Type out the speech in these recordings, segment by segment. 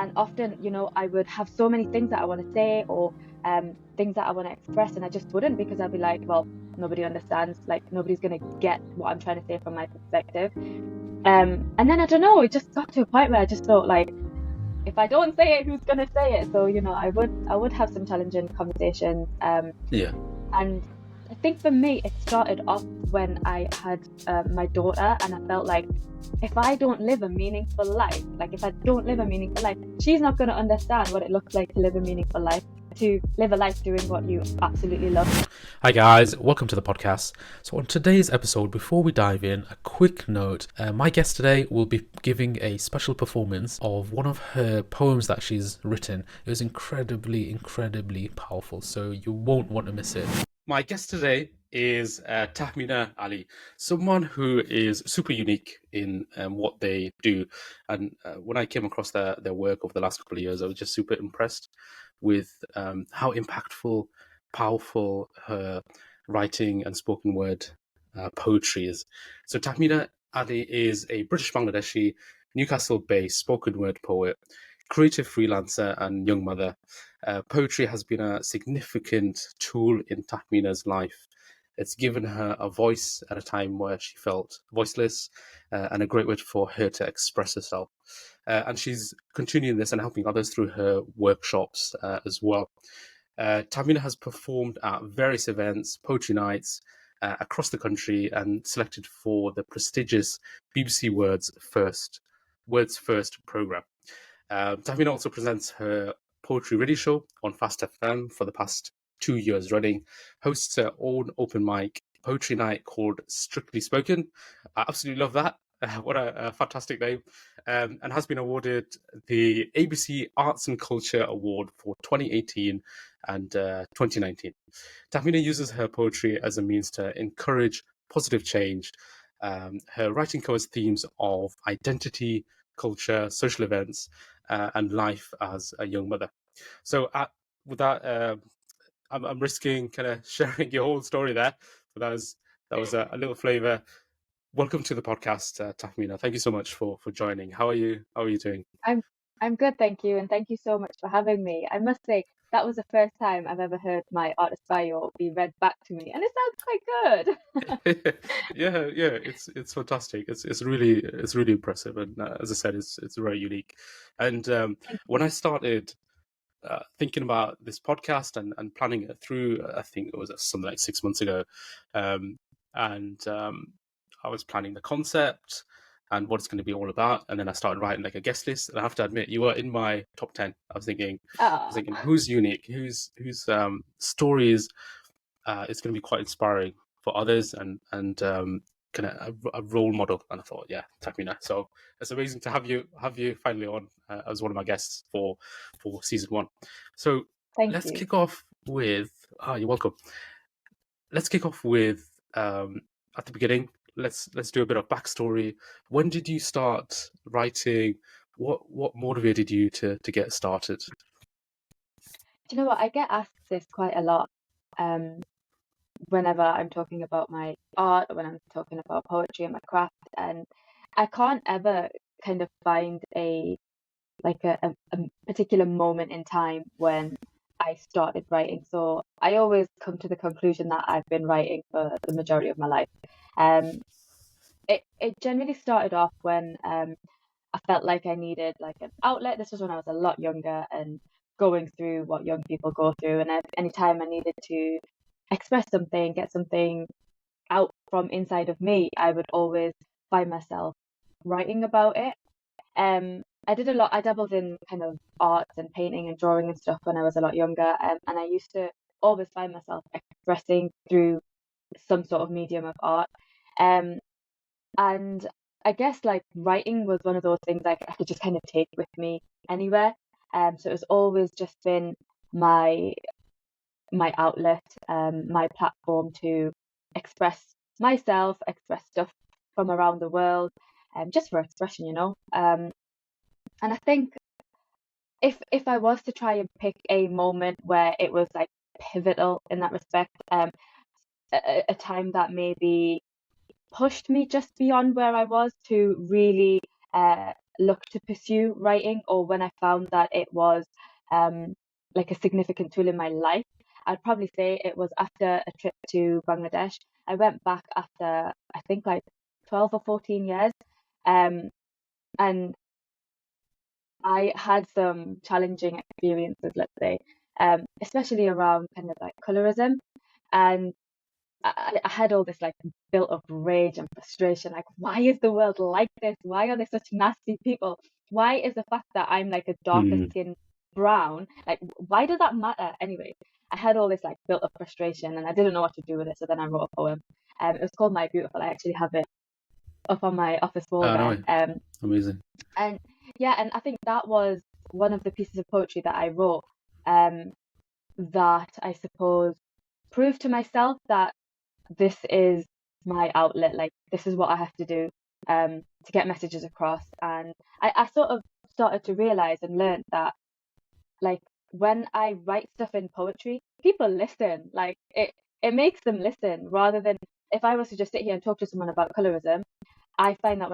And often, I would have so many things that I want to say, or things that I want to express, and I just wouldn't, because I'd be like, well, nobody understands, like nobody's going to get what I'm trying to say from my perspective. And then I don't know, it just got to a point where I just thought, like, if I don't say it, who's going to say it? So, I would have some challenging conversations. Yeah. And I think for me, it started off when I had my daughter, and I felt like, if I don't live a meaningful life, she's not going to understand what it looks like to live a meaningful life, to live a life doing what you absolutely love. Hi guys, welcome to the podcast. So on today's episode, before we dive in, a quick note. My guest today will be giving a special performance of one of her poems that she's written. It was incredibly powerful, so you won't want to miss it. My guest today is Tahmina Ali, someone who is super unique in what they do. And when I came across their work over the last couple of years, I was just super impressed with how impactful, powerful her writing and spoken word poetry is. So Tahmina Ali is a British Bangladeshi, Newcastle-based spoken word poet, creative freelancer and young mother. Poetry has been a significant tool in Tahmina's life. It's given her a voice at a time where she felt voiceless, and a great way for her to express herself. And she's continuing this and helping others through her workshops as well. Tahmina has performed at various events, poetry nights across the country, and selected for the prestigious BBC Words First programme. Tahmina also presents her poetry radio show on Fast FM for the past 2 years running, hosts her own open mic poetry night called Strictly Spoken. I absolutely love that. What a fantastic name. And has been awarded the ABC Arts and Culture Award for 2018 and 2019. Tahmina uses her poetry as a means to encourage positive change. Her writing covers themes of identity, culture, social events, and life as a young mother. So with that, I'm risking kind of sharing your whole story there, but that was a little flavour. Welcome to the podcast, Tahmina. Thank you so much for joining. How are you? How are you doing? I'm good, thank you, and thank you so much for having me. I must say, that was the first time I've ever heard my artist bio be read back to me, and it sounds quite good. Yeah, it's fantastic. It's really impressive, and as I said, it's very unique. And when I started thinking about this podcast and planning it through, I think it was something like 6 months ago, and I was planning the concept and what it's going to be all about, and then I started writing like a guest list. And I have to admit, you were in my top 10. I was thinking, who's unique, whose stories it's going to be quite inspiring for others, and kind of a role model. And I thought, yeah, Tahmina. So it's amazing to have you finally on as one of my guests for season 1. So let's kick off with. You're welcome. Let's kick off with at the beginning. Let's do a bit of backstory. When did you start writing? What motivated you to get started? Do you know what? I get asked this quite a lot whenever I'm talking about my art, or when I'm talking about poetry and my craft, and I can't ever kind of find a particular moment in time when I started writing. So I always come to the conclusion that I've been writing for the majority of my life. It generally started off when I felt like I needed like an outlet. This was when I was a lot younger and going through what young people go through. And anytime I needed to express something, get something out from inside of me, I would always find myself writing about it. I did a lot. I dabbled in kind of arts and painting and drawing and stuff when I was a lot younger, and I used to always find myself expressing through some sort of medium of art. And I guess like writing was one of those things I could just kind of take with me anywhere. So it was always just been my outlet, my platform to express myself, express stuff from around the world, just for expression, And I think if I was to try and pick a moment where it was like pivotal in that respect, a time that maybe pushed me just beyond where I was to really look to pursue writing, or when I found that it was like a significant tool in my life. I'd probably say it was after a trip to Bangladesh. I went back after, I think, like 12 or 14 years. Um, and I had some challenging experiences, let's say, especially around kind of like colorism. And I had all this like built up rage and frustration. Like, why is the world like this? Why are they such nasty people? Why is the fact that I'm like a darker Mm. skin brown, like, why does that matter? Anyway, I had all this like built up frustration and I didn't know what to do with it. So then I wrote a poem. It was called My Beautiful. I actually have it up on my office wall Oh, no, there. amazing. And yeah, and I think that was one of the pieces of poetry that I wrote, um, that I suppose proved to myself that this is my outlet, like this is what I have to do to get messages across. And I sort of started to realize and learn that, like, when I write stuff in poetry, people listen. Like it makes them listen rather than if I was to just sit here and talk to someone about colorism. I find that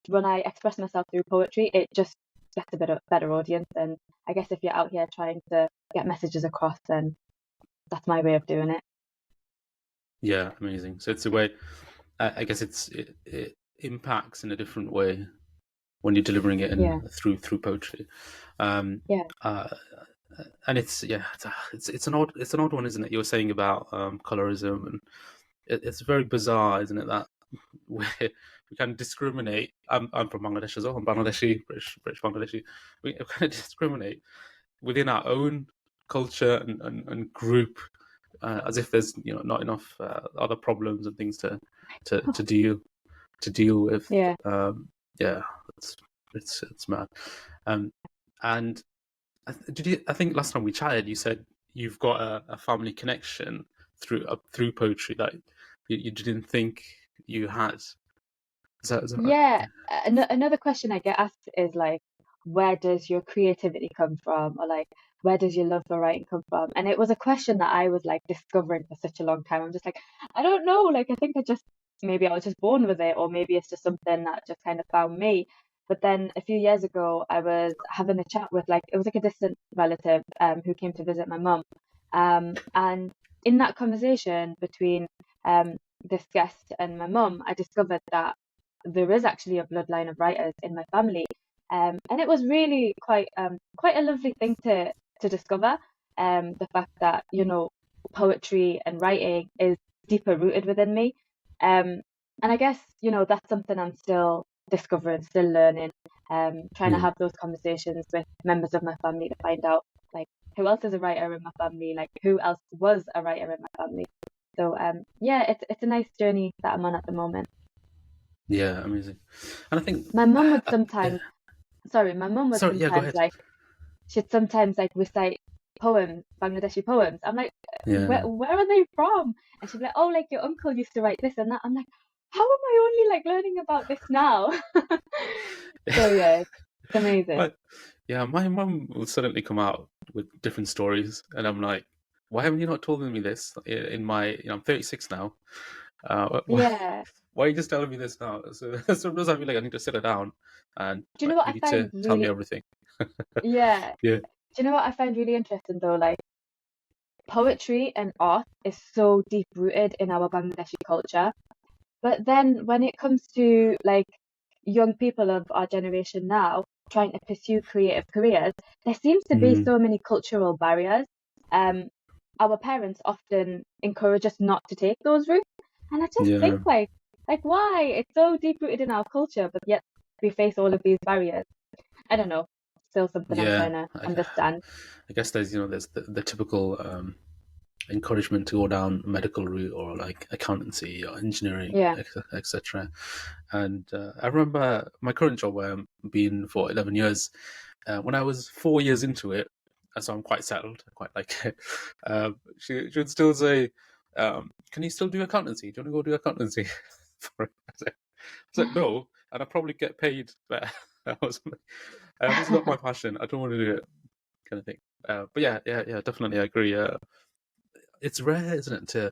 when I express myself through poetry, it just gets a bit of better audience. And I guess if you're out here trying to get messages across, then that's my way of doing it. Yeah, amazing. So it's a way. I guess it impacts in a different way when you're delivering it Yeah, through poetry. Um, yeah, uh, and it's an odd one, isn't it? You were saying about colorism, and it's very bizarre, isn't it? That where we kind of discriminate. I'm from Bangladesh as well. I'm Bangladeshi, British Bangladeshi. We kind of discriminate within our own culture and group, as if there's not enough other problems and things to deal with. yeah. Yeah, it's it's mad. Um, and I think last time we chatted, you said you've got a family connection through poetry that you didn't think you had. Is that right? Yeah, another question I get asked is like, where does your creativity come from? Or like, where does your love for writing come from? And it was a question that I was like discovering for such a long time. I'm just like, I don't know. Like, I think maybe I was just born with it, or maybe it's just something that just kind of found me. But then a few years ago, I was having a chat with like, it was like a distant relative who came to visit my mum. And in that conversation between this guest and my mum, I discovered that there is actually a bloodline of writers in my family. And it was really quite a lovely thing to discover. The fact that, poetry and writing is deeper rooted within me. And I guess, that's something I'm still discovering, still learning, trying to Yeah. have those conversations with members of my family to find out like who else is a writer in my family, like who else was a writer in my family. So yeah, it's a nice journey that I'm on at the moment. Yeah, amazing. And I think, My mum would yeah. sometimes, sorry, my mum would Sorry, yeah, go sometimes ahead. like, she'd sometimes like recite poems, Bangladeshi poems. I'm like, Yeah. where are they from? And she'd be like, oh, like your uncle used to write this and that. I'm like, how am I only like learning about this now? So yeah, it's amazing. But yeah, my mum will suddenly come out with different stories, and I'm like, why haven't you not told me this in my? I'm 36 now. Yeah. Why are you just telling me this now? So sometimes I feel like I need to sit her down and Do you know like, what you I need to find tell me really, everything. yeah. Yeah. Do you know what I find really interesting though? Like poetry and art is so deep rooted in our Bangladeshi culture. But then when it comes to like young people of our generation now trying to pursue creative careers, there seems to be Mm, so many cultural barriers. Um, our parents often encourage us not to take those routes. And I just yeah. think like why? It's so deep rooted in our culture, but yet we face all of these barriers. I don't know. Still something I'm Yeah. trying to understand. I guess there's the typical encouragement to go down medical route or like accountancy or engineering, Yeah. etc. And I remember my current job where I've been for 11 years. When I was 4 years into it, so I'm quite settled, I quite like it. She would still say, "Can you still do accountancy? Do you want to go do accountancy?" For it? I was like, "No," and I probably get paid better. I was like, "It's not my passion. I don't want to do it," kind of thing. But yeah, definitely, I agree. It's rare, isn't it, to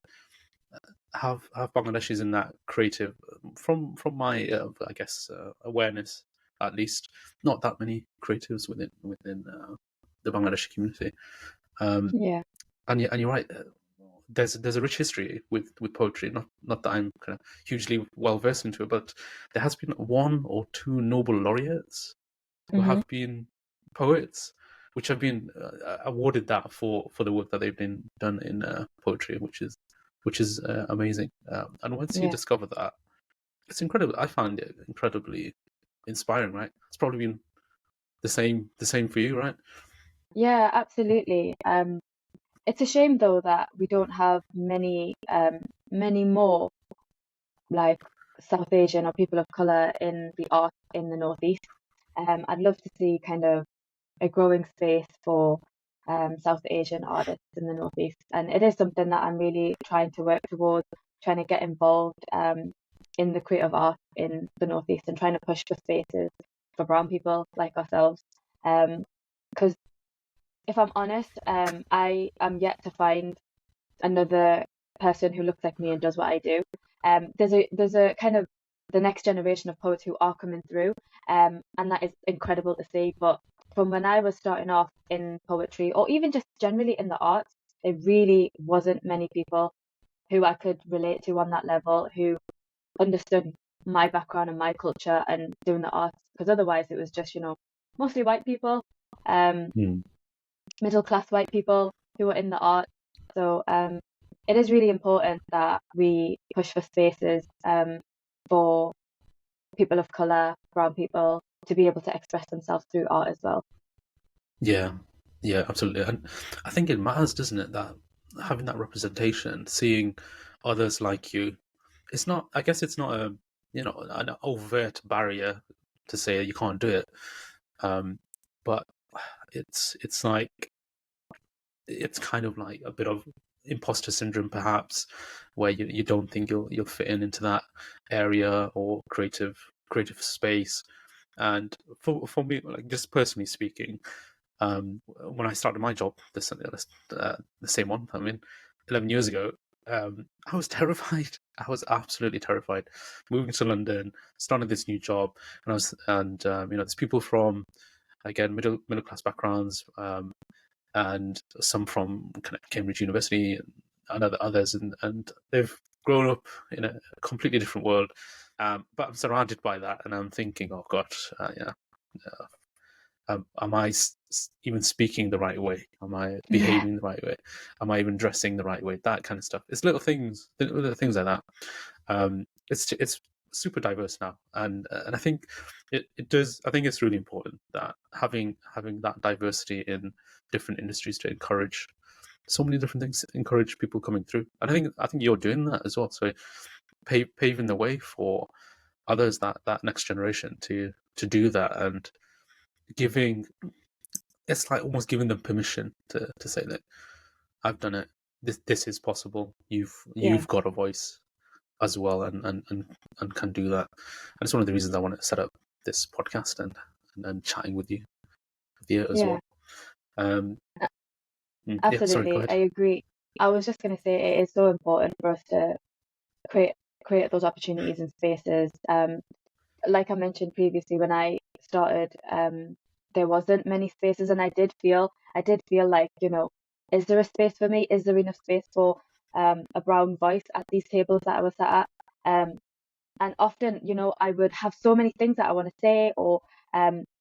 have Bangladeshis in that creative, from my I guess awareness. at least not that many creatives within the Bangladeshi community. Yeah. And you're right. There's a rich history with poetry. Not that I'm kind of hugely well versed into it, but there has been one or two Nobel laureates who Hmm. have been poets, which have been awarded that for the work that they've been done in poetry, which is amazing. And once you Yeah. discover that, it's incredible. I find it incredibly inspiring. Right? It's probably been the same for you, right? Yeah, absolutely. It's a shame though that we don't have many more like South Asian or people of color in the art in the Northeast. I'd love to see kind of a growing space for South Asian artists in the Northeast, and it is something that I'm really trying to work towards, trying to get involved in the creative art in the Northeast and trying to push for spaces for brown people like ourselves. Because if I'm honest, I am yet to find another person who looks like me and does what I do. There's a kind of the next generation of poets who are coming through, and that is incredible to see. But from when I was starting off in poetry, or even just generally in the arts, there really wasn't many people who I could relate to on that level who understood my background and my culture and doing the arts. Because otherwise, it was just mostly white people. Um, Hmm. Middle class white people who are in the arts. So it is really important that we push for spaces for people of color, brown people to be able to express themselves through art as well. Yeah, yeah, absolutely. And I think it matters, doesn't it, that having that representation, seeing others like you, it's not, I guess it's not an overt barrier to say you can't do it. But it's like, it's kind of like a bit of imposter syndrome, perhaps, where you don't think you'll fit into that area or creative space. And for me, like just personally speaking, when I started my job, the same one, I mean, 11 years ago, I was terrified. I was absolutely terrified. Moving to London, starting this new job, there's people from, again, middle class backgrounds, and some from kind of Cambridge University and others, and they've grown up in a completely different world. But I'm surrounded by that, and I'm thinking, oh God, yeah. Am I even speaking the right way? Am I Yeah, behaving the right way? Am I even dressing the right way? That kind of stuff. It's little things like that. It's super diverse now, and I think it does. I think it's really important that having that diversity in different industries to encourage so many different things, encourage people coming through. And I think you're doing that as well. So paving the way for others, that next generation to do that, and giving, it's like almost giving them permission to say that I've done it. This is possible. yeah, You've got a voice as well, and can do that. And it's one of the reasons I want to set up this podcast and chatting with you as yeah, well. Um, yeah, sorry, go absolutely. I ahead. agree. I was just going to say it is so important for us to create create those opportunities and spaces. Like I mentioned previously, when I started, there wasn't many spaces, and I did feel like, is there a space for me? Is there enough space for a brown voice at these tables that I was sat at? And often, I would have so many things that I want to say or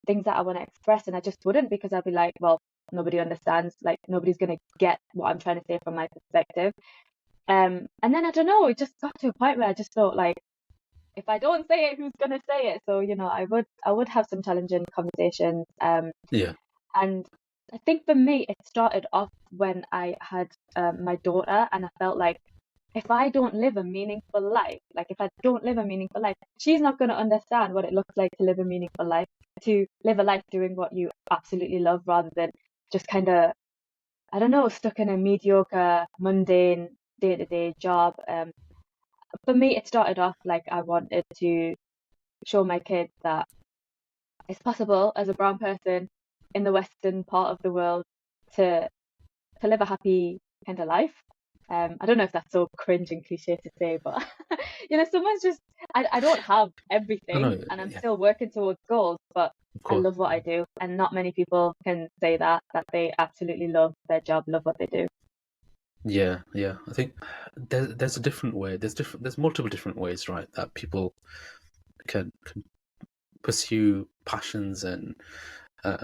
things that I want to express, and I just wouldn't because I'd be like, well, nobody understands, like nobody's gonna get what I'm trying to say from my perspective. And then I don't know, it just got to a point where I just felt like if I don't say it, who's gonna say it? So, I would have some challenging conversations. Yeah, And I think for me, it started off when I had my daughter, and I felt like if I don't live a meaningful life, like if I don't live a meaningful life, she's not going to understand what it looks like to live a meaningful life, to live a life doing what you absolutely love rather than just kind of, I don't know, stuck in a mediocre, mundane day-to-day job. For me, it started off like I wanted to show my kids that it's possible as a brown person in the western part of the world to live a happy kind of life. I don't know if that's so cringe and cliche to say, but someone's just I don't have No, everything, no, and I'm yeah, still working towards goals, but of I course. love what I do, and not many people can say that they absolutely love their job, love what they do. Yeah, yeah. I think there's a different way. There's multiple different ways, right, that people can pursue passions and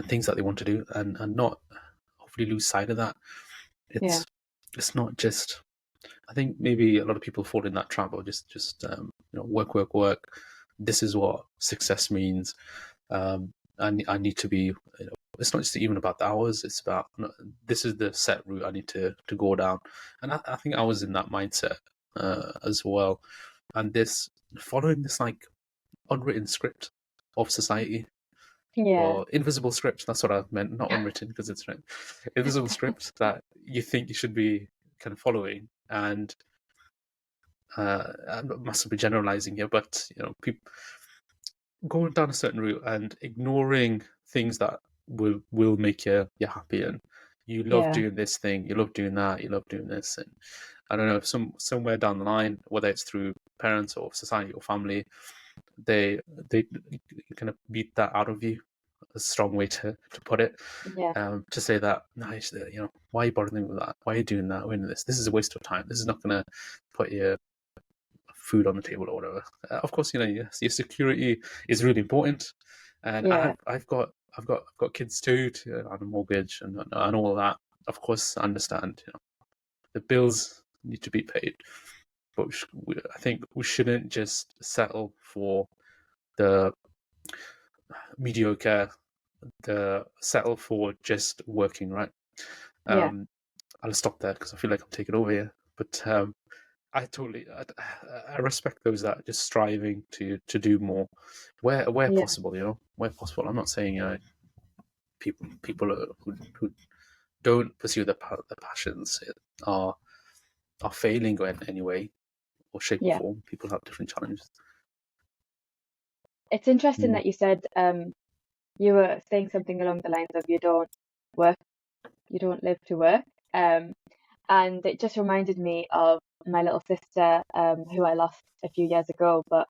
things that they want to do, and not hopefully lose sight of that. Yeah, It's not just. I think maybe a lot of people fall in that trap or just work, work, work. This is what success means. I need to be. It's not just even about the hours. It's about this is the set route I need to go down, and I think I was in that mindset as well. And this following this like unwritten script of society yeah, or invisible script. That's what I meant, not unwritten because it's written. Invisible script that you think you should be kind of following, and I'm massively generalizing here, but people going down a certain route and ignoring things that will make you happy, and you love yeah, doing this thing, you love doing that, you love doing this, and I don't know, somewhere down the line, whether it's through parents or society or family, they they kind of beat that out of you. A strong way to put it. yeah, To say that, nice, why are you bothering with that? Why are you doing that? Why are you doing this? This is a waste of time. This is not going to put your food on the table or whatever. Of course, yes, your security is really important, and yeah, I've got kids too, on a mortgage and all of that. Of course, I understand. The bills need to be paid, but I think we shouldn't just settle for the mediocre, the settle for just working, right? yeah, Um, I'll stop there because I feel like I'm taking over here. But I respect those that are just striving to do more, where yeah, possible. Where possible. I'm not saying people who don't pursue their passions are are failing in any way or shape or yeah. form. People have different challenges. It's interesting Mm. that you said you were saying something along the lines of work, you don't live to work. Um, and it just reminded me of my little sister, who I lost a few years ago, but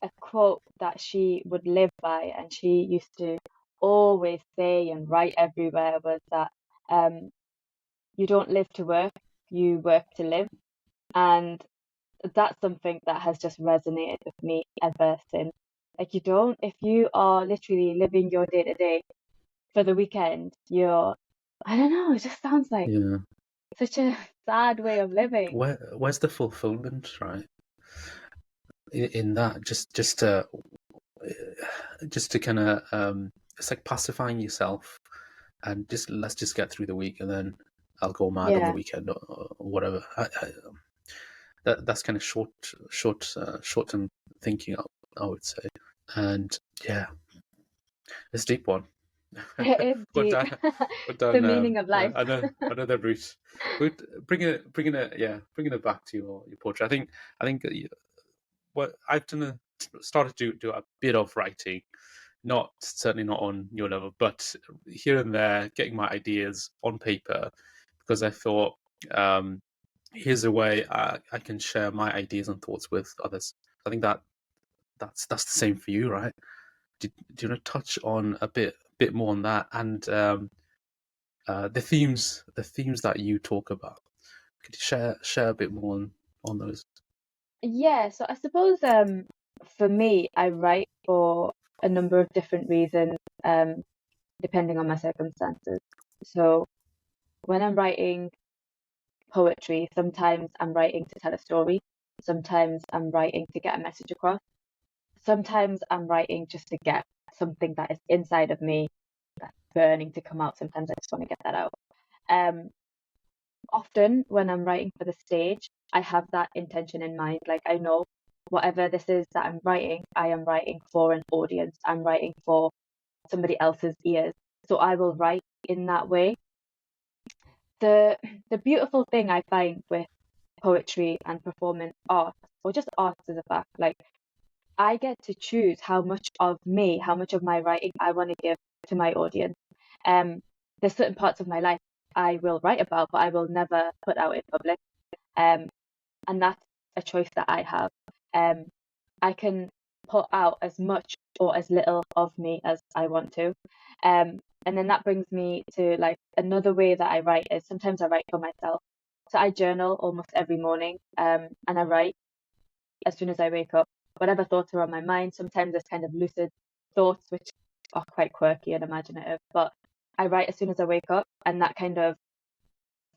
a quote that she would live by and she used to always say and write everywhere was that um, you don't live to work, you work to live. And that's something that has just resonated with me ever since. Like, if you are literally living your day to day for the weekend, I don't know, it just sounds like Yeah. such a sad way of living. Where's the fulfillment, right? In that, just to kind of it's like pacifying yourself and just let's just get through the week and then I'll go mad on the Yeah, weekend or whatever. That's kind of short term thinking, I would say. And yeah, it's a deep one. it is but deep. down, but The down meaning of life. another route. But bringing it back to your portrait. I think what I've started to do a bit of writing, not certainly not on your level, but here and there, getting my ideas on paper, because I thought, here's a way I can share my ideas and thoughts with others. I think that's the same for you, right? Do you want to touch on a bit more on that and the themes that you talk about? Could you share a bit more on those? Yeah, so I suppose for me, I write for a number of different reasons, depending on my circumstances. So when I'm writing poetry, sometimes I'm writing to tell a story, sometimes I'm writing to get a message across, sometimes I'm writing just to get something that is inside of me that's burning to come out. Sometimes I just want to get that out. Um, Often when I'm writing for the stage, I have that intention in mind. Like, I know whatever this is that I'm writing, I am writing for an audience. I'm writing for somebody else's ears. So I will write in that way. The the beautiful thing I find with poetry and performance art, or just art as a fact, like I get to choose how much of me, how much of my writing I want to give to my audience. Um, there's certain parts of my life I will write about, but I will never put out in public. And that's a choice that I have. I can put out as much or as little of me as I want to. And then that brings me to like another way that I write is sometimes I write for myself. So I journal almost every morning, and I write as soon as I wake up, whatever thoughts are on my mind. Sometimes it's kind of lucid thoughts, which are quite quirky and imaginative, but I write as soon as I wake up, and that kind of,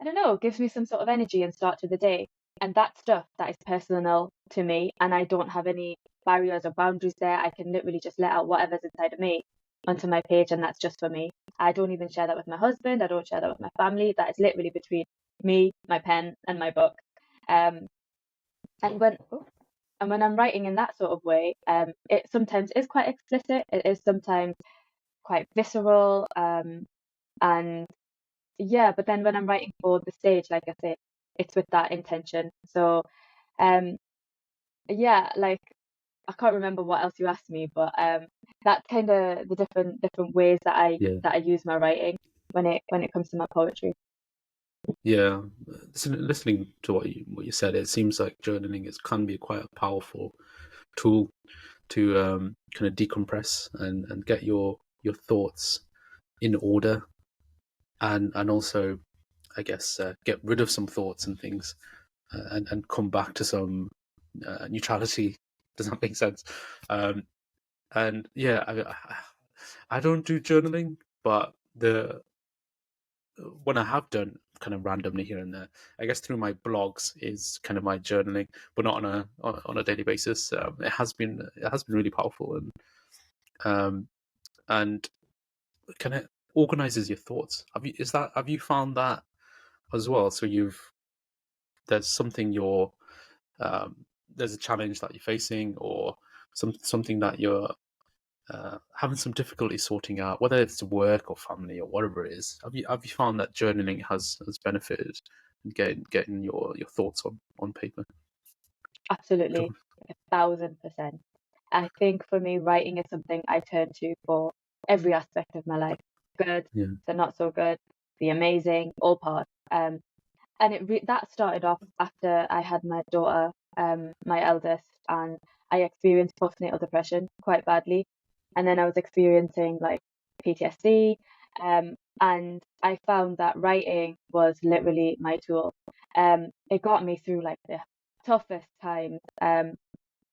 I don't know, gives me some sort of energy and start to the day. And that stuff that is personal to me, and I don't have any barriers or boundaries there. I can literally just let out whatever's inside of me onto my page, and that's just for me. I don't even share that with my husband. I don't share that with my family. That is literally between me, my pen, and my book. Um, and when oh, and when I'm writing in that sort of way, it sometimes is quite explicit. It is sometimes quite visceral, and yeah. But then when I'm writing for the stage, like I say, it's with that intention. So, um, yeah, like I can't remember what else you asked me, but that's kind of the different ways that Yeah. I use my writing when it comes to my poetry. Yeah, listening to what you said, it seems like journaling can be quite a powerful tool to kind of decompress and get your thoughts in order, and also, I guess, get rid of some thoughts and things, and come back to some neutrality. Does that make sense? Um, and yeah, I don't do journaling, but the when I have done kind of randomly here and there, I guess through my blogs is kind of my journaling, but not on a daily basis. It has been really powerful, um and kind of organizes your thoughts. Have you found that as well? So there's something um there's a challenge that you're facing, or something that you're having some difficulty sorting out, whether it's work or family or whatever it is. Have you found that journaling has benefited in getting your thoughts on paper? Absolutely, Cool. 1,000%. I think for me, writing is something I turn to for every aspect of my life. Good, Yeah. the not so good, the amazing, all parts. And that started off after I had my daughter, my eldest, and I experienced postnatal depression quite badly. And then I was experiencing like PTSD, and I found that writing was literally my tool. It got me through like the toughest times, and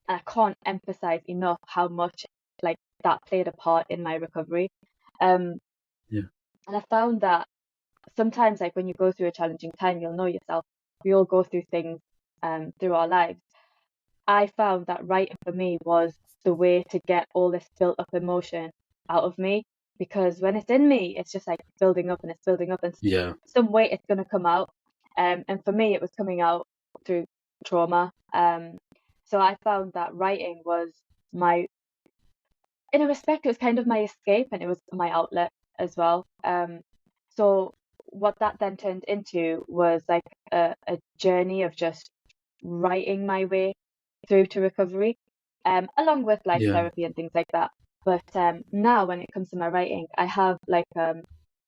I can't emphasize enough how much like that played a part in my recovery. Um, Yeah. and I found that sometimes like when you go through a challenging time, you'll know yourself. We all go through things through our lives. I found that writing for me was the way to get all this built up emotion out of me, because when it's in me, it's just like building up and it's building up, and Yeah. some way it's going to come out. And for me, it was coming out through trauma. So I found that writing was my, in a respect, it was kind of my escape, and it was my outlet as well. So what that then turned into was like a journey of just writing my way through to recovery, along with like Yeah. therapy and things like that. But now when it comes to my writing, I have like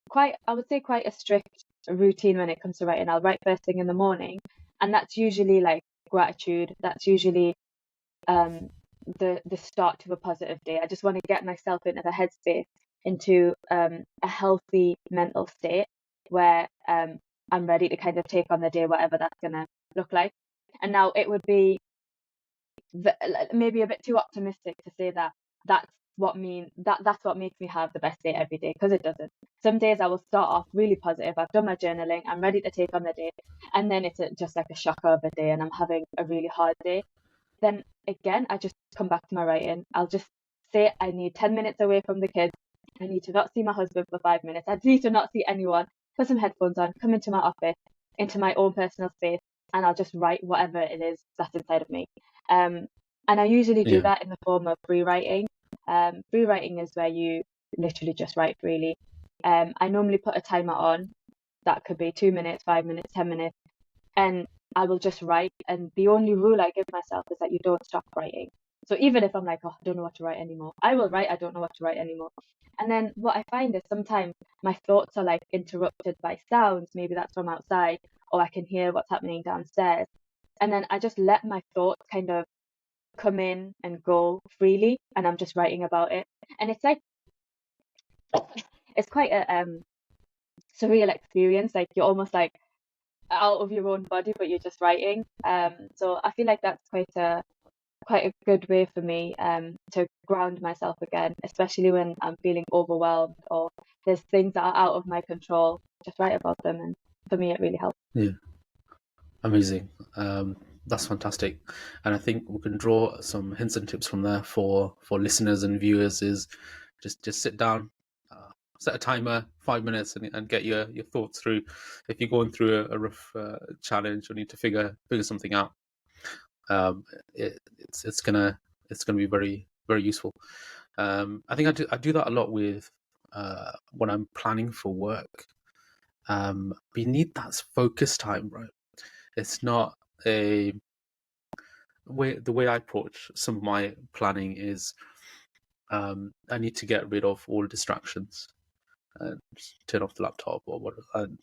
quite, I would say quite a strict routine when it comes to writing. I'll write first thing in the morning, and that's usually like gratitude. That's usually um, the start to a positive day. I just want to get myself into the headspace, into a healthy mental state where I'm ready to kind of take on the day, whatever that's gonna look like. And now it would be maybe a bit too optimistic to say that that's what makes me have the best day every day, because it doesn't. Some days I will start off really positive. I've done my journaling. I'm ready to take on the day, and then it's just like a shocker of a day, and I'm having a really hard day. Then again, I just come back to my writing. I'll just say I need 10 minutes away from the kids. I need to not see my husband for 5 minutes. I need to not see anyone. Put some headphones on, come into my office, into my own personal space, and I'll just write whatever it is that's inside of me. Um, and I usually do Yeah. that in the form of free writing. Free writing is where you literally just write freely. I normally put a timer on. That could be 2 minutes, 5 minutes, 10 minutes, and I will just write. And the only rule I give myself is that you don't stop writing. So even if I'm like, oh, I don't know what to write anymore, I will write, I don't know what to write anymore. And then what I find is sometimes my thoughts are like interrupted by sounds. Maybe that's from outside, or I can hear what's happening downstairs. And then I just let my thoughts kind of come in and go freely, and I'm just writing about it. And it's like, it's quite a surreal experience. Like you're almost like out of your own body, but you're just writing. So I feel like that's quite a good way for me to ground myself again, especially when I'm feeling overwhelmed or there's things that are out of my control. Just write about them, and for me, it really helps. Yeah, amazing. That's fantastic, and I think we can draw some hints and tips from there for listeners and viewers. Is just sit down, set a timer, 5 minutes, and get your thoughts through. If you're going through a rough challenge or need to figure something out, it's gonna be very very useful. I think I do that a lot with when I'm planning for work. We need that focus time, right? It's not the way I approach some of my planning is I need to get rid of all distractions and turn off the laptop or what, and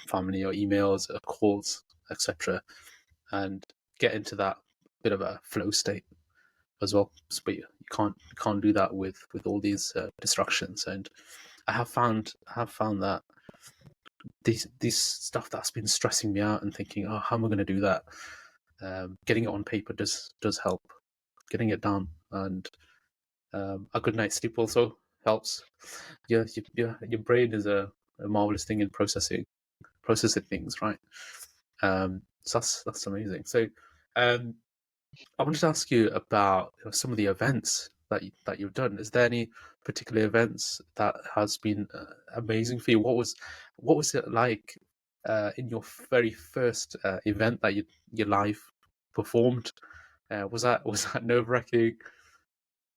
family or emails or calls, etc., and get into that bit of a flow state as well. But you can't do that with all these distractions. And I have found that these stuff that's been stressing me out and thinking, oh, how am I going to do that? Getting it on paper does help. Getting it down, and a good night's sleep also helps. Your brain is a marvelous thing in processing things, right? So that's amazing. So I wanted to ask you about some of the events that you've done. Is there any particular events that has been amazing for you? What was it like in your very first event that you live performed? Was that nerve-wracking?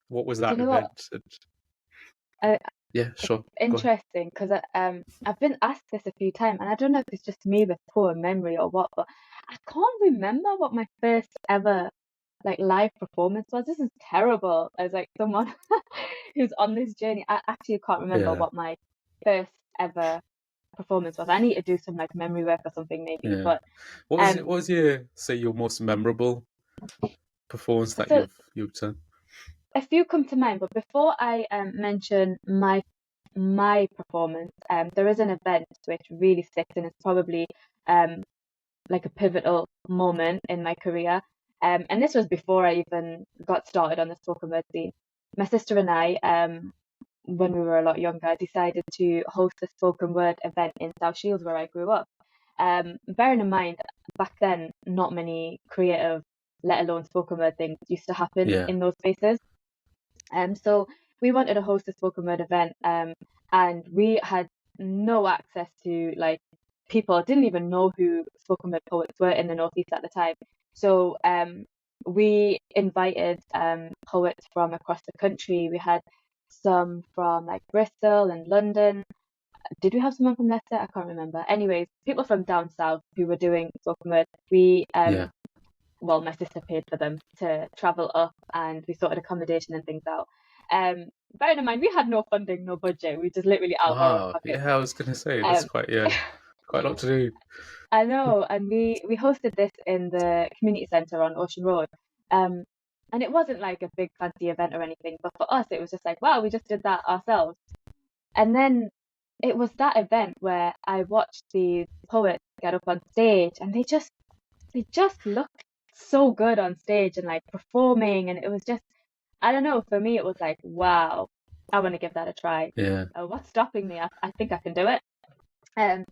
What was Do you that know what? event? And, I, yeah, it's sure. Go ahead. interesting because I've been asked this a few times, and I don't know if it's just me with poor memory or what, but I can't remember what my first ever like live performance was. This is terrible. As like someone who's on this journey, I actually can't remember Yeah, what my first ever performance was. I need to do some like memory work or something maybe. yeah. But What was your most memorable performance that so you've done? a few come to mind, but before I mention my performance, there is an event which really sticks, and it's probably um like a pivotal moment in my career. And this was before I even got started on the spoken word scene. My sister and I, when we were a lot younger, decided to host a spoken word event in South Shields where I grew up. Bearing in mind, back then, not many creative, let alone spoken word things used to happen Yeah, in those spaces. So we wanted to host a spoken word event, and we had no access to like people didn't even know who spoken word poets were in the Northeast at the time. So we invited poets from across the country. We had some from like Bristol and London. Did we have someone from Leicester? I can't remember. Anyways, people from down south who were doing spoken word. We yeah. well, my sister paid for them to travel up, and we sorted accommodation and things out. Bearing in mind, we had no funding, no budget. We just literally out of our own Wow. pockets. Yeah, I was gonna say that's Um, quite a lot to do. I know, and we hosted this in the community centre on Ocean Road. Um, and it wasn't like a big fancy event or anything, but for us, it was just like, wow, we just did that ourselves. And then it was that event where I watched these poets get up on stage, and they just looked so good on stage and like performing, and it was just, I don't know, for me it was like, wow, I want to give that a try. Yeah, What's stopping me? I think I can do it. Um,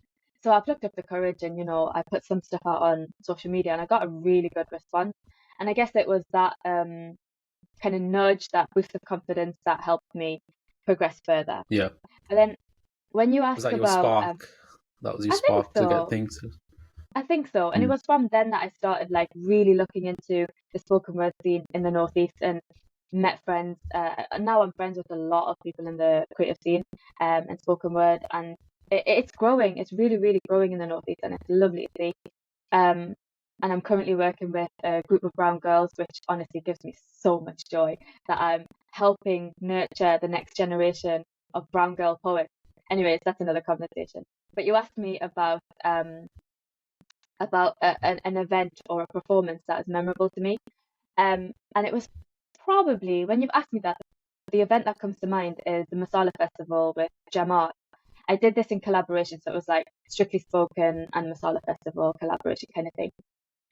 so I plucked up the courage, and I put some stuff out on social media, and I got a really good response. And I guess it was that kind of nudge, that boost of confidence that helped me progress further. yeah. But then when you Was ask that your about, spark? That was your I think spark to get so. things. I think so. And it Mm. was from then that I started like really looking into the spoken word scene in the Northeast, and met friends. And now I'm friends with a lot of people in the creative scene and spoken word, and it's growing. It's really, really growing in the Northeast, and it's lovely to see. Um, and I'm currently working with a group of brown girls, which honestly gives me so much joy that I'm helping nurture the next generation of brown girl poets. Anyways, that's another conversation. But you asked me about an event or a performance that is memorable to me. And it was probably, when you've asked me that, the event that comes to mind is the Masala Festival with Jamaat. I did this in collaboration, so it was like Strictly Spoken and Masala Festival collaboration kind of thing.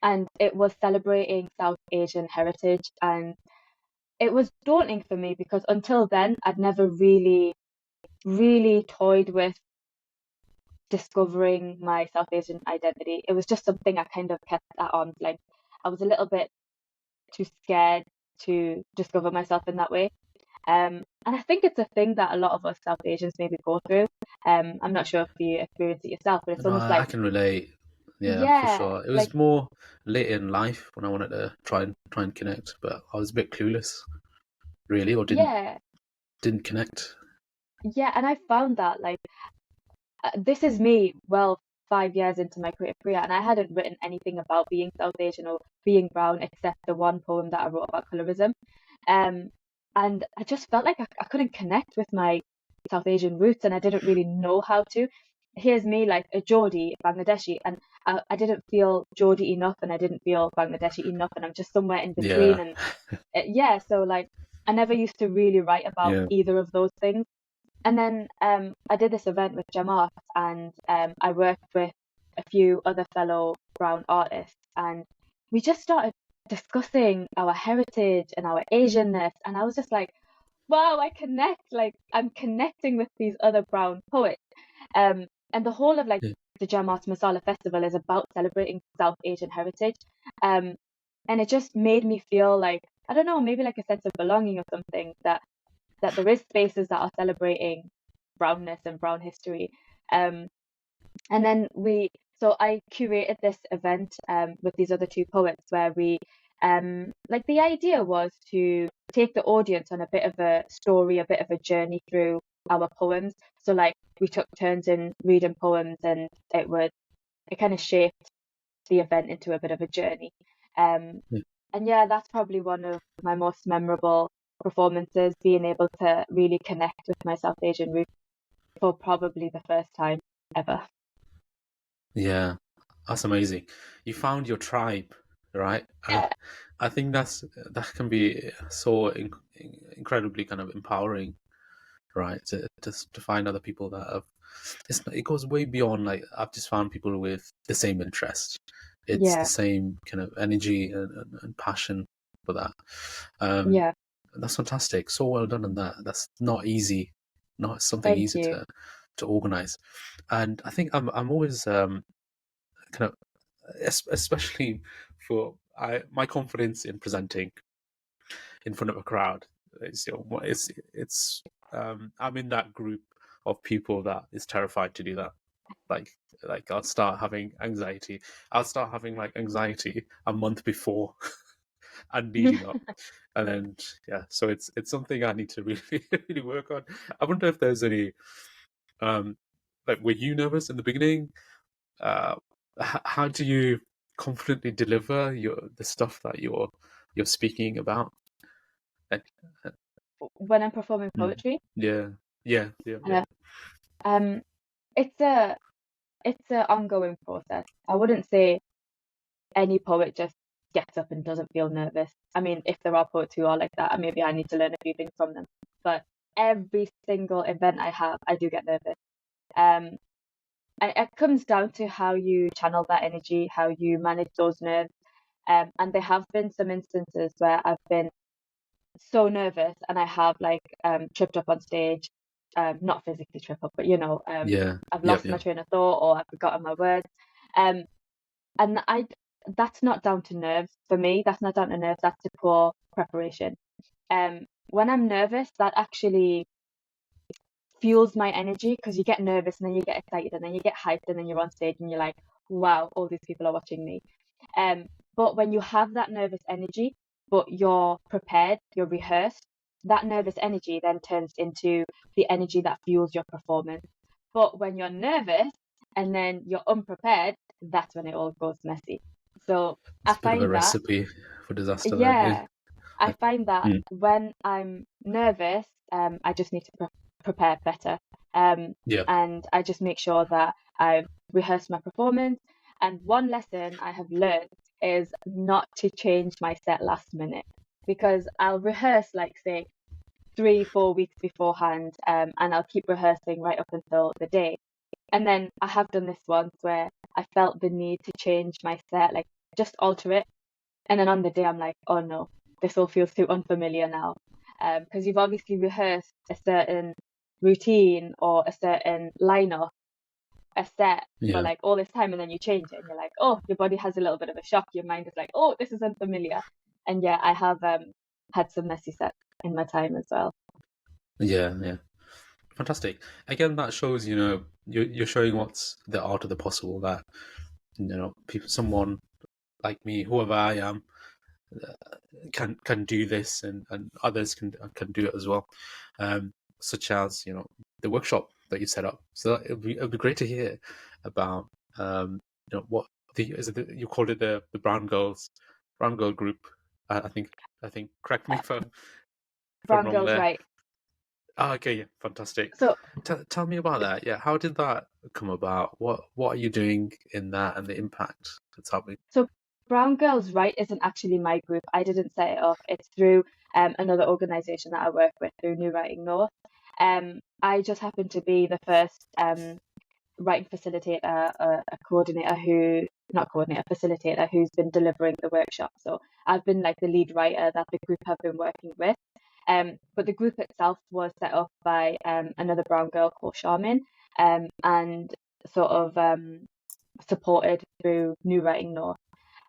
And it was celebrating South Asian heritage. And it was daunting for me because until then, I'd never really toyed with discovering my South Asian identity. It was just something I kind of kept at arm's length. I was a little bit too scared to discover myself in that way. And I think it's a thing that a lot of us South Asians maybe go through. I'm not sure if you experience it yourself, but it's No, almost I like, can relate. Yeah, for yeah, sure. It like, was more late in life when I wanted to try and connect, but I was a bit clueless, really, or yeah, didn't connect. yeah. And I found that, like, this is me, well, 5 years into my creative career, and I hadn't written anything about being South Asian or being brown except the one poem that I wrote about colorism. Um, and I just felt like I couldn't connect with my South Asian roots, and I didn't really know how to. Here's me, like a Geordie, Bangladeshi, and I didn't feel Geordie enough, and I didn't feel Bangladeshi enough, and I'm just somewhere in between. Yeah, And yeah, so like I never used to really write about yeah, either of those things. And then I did this event with Jamaat, and I worked with a few other fellow brown artists, and we just started discussing our heritage and our Asianness. And I was just like, wow, I connect. Like, I'm connecting with these other brown poets. And the whole of like yeah, the Jamaat Masala Festival is about celebrating South Asian heritage. Um, and it just made me feel like, I don't know, maybe like a sense of belonging or something, that there is spaces that are celebrating brownness and brown history. Um, and then so I curated this event with these other two poets where like the idea was to take the audience on a bit of a story, a bit of a journey through our poems. So like we took turns in reading poems, and it kind of shaped the event into a bit of a journey. Um, yeah. and yeah, that's probably one of my most memorable performances, being able to really connect with my South Asian roots for probably the first time ever. Yeah, that's amazing. You found your tribe, right? And Yeah, I think that can be so incredibly kind of empowering, right? To find other people that have it goes way beyond like I've just found people with the same interest. It's the yeah, same kind of energy and passion for that. Um, yeah. that's fantastic. So well done on that. That's not easy, not something Thank easy you. to organize. And I think I'm always kind of especially for my confidence in presenting in front of a crowd. It's I'm in that group of people that is terrified to do that. Like like I'll start having anxiety. I'll start having like anxiety a month before and leading up. And then yeah, so it's something I need to really really work on. I wonder if there's any um like were you nervous in the beginning? Uh how do you confidently deliver the stuff that you're speaking about? And, uh, When I'm performing mm, poetry, yeah, yeah, yeah, yeah, uh, um, it's a it's a ongoing process. I wouldn't say any poet just gets up and doesn't feel nervous. I mean, if there are poets who are like that, maybe I need to learn a few things from them. But every single event I have, I do get nervous. Um, and it comes down to how you channel that energy, how you manage those nerves. And there have been some instances where I've been so nervous and I have like tripped up on stage, not physically trip up, but yeah, I've yep, lost my yep, train of thought or I've forgotten my words. Um, and that's not down to nerves for me. That's not down to nerves. That's to poor preparation. When I'm nervous, that actually fuels my energy because you get nervous and then you get excited and then you get hyped and then you're on stage and you're like, wow, all these people are watching me. Um, but when you have that nervous energy, but you're prepared, you're rehearsed, that nervous energy then turns into the energy that fuels your performance. But when you're nervous and then you're unprepared, that's when it all goes messy. So I It's a bit of a find that, recipe for disaster then. Yeah. yeah, I Like, find that mm, when I'm nervous, I just need to prepare better. Um, yeah. and I just make sure that I've rehearsed my performance. And one lesson I have learned is not to change my set last minute, because I'll rehearse, like, say, 3, 4 weeks beforehand, and I'll keep rehearsing right up until the day. And then I have done this once where I felt the need to change my set, like just alter it. And then on the day, I'm like, oh no, this all feels too unfamiliar now. Because you've obviously rehearsed a certain routine or a certain lineup, a set for Yeah. like all this time, and then you change it, and you're like, oh, your body has a little bit of a shock. Your mind is like, oh, this is unfamiliar. And yeah, I have had some messy sets in my time as well. Yeah. Yeah. Fantastic. Again, that shows, you're showing what's the art of the possible, that, people, someone like me, whoever I am, can do this, and others can do it as well. Such as, the workshop that you set up. So it'd be great to hear about, what you called it the Brown Girl Group. I think correct me Uh, if I'm Brown wrong girls, there. right? Okay, yeah, fantastic. So Tell me about that. Yeah, how did that come about? What are you doing in that, and the impact it's having? So Brown Girls Right isn't actually my group. I didn't set it up. It's through another organisation that I work with, through New Writing North. I just happen to be the first writing facilitator, a coordinator who, not coordinator, facilitator who's been delivering the workshop. So I've been like the lead writer that the group have been working with. But the group itself was set up by another brown girl called Charmin, and sort of supported through New Writing North.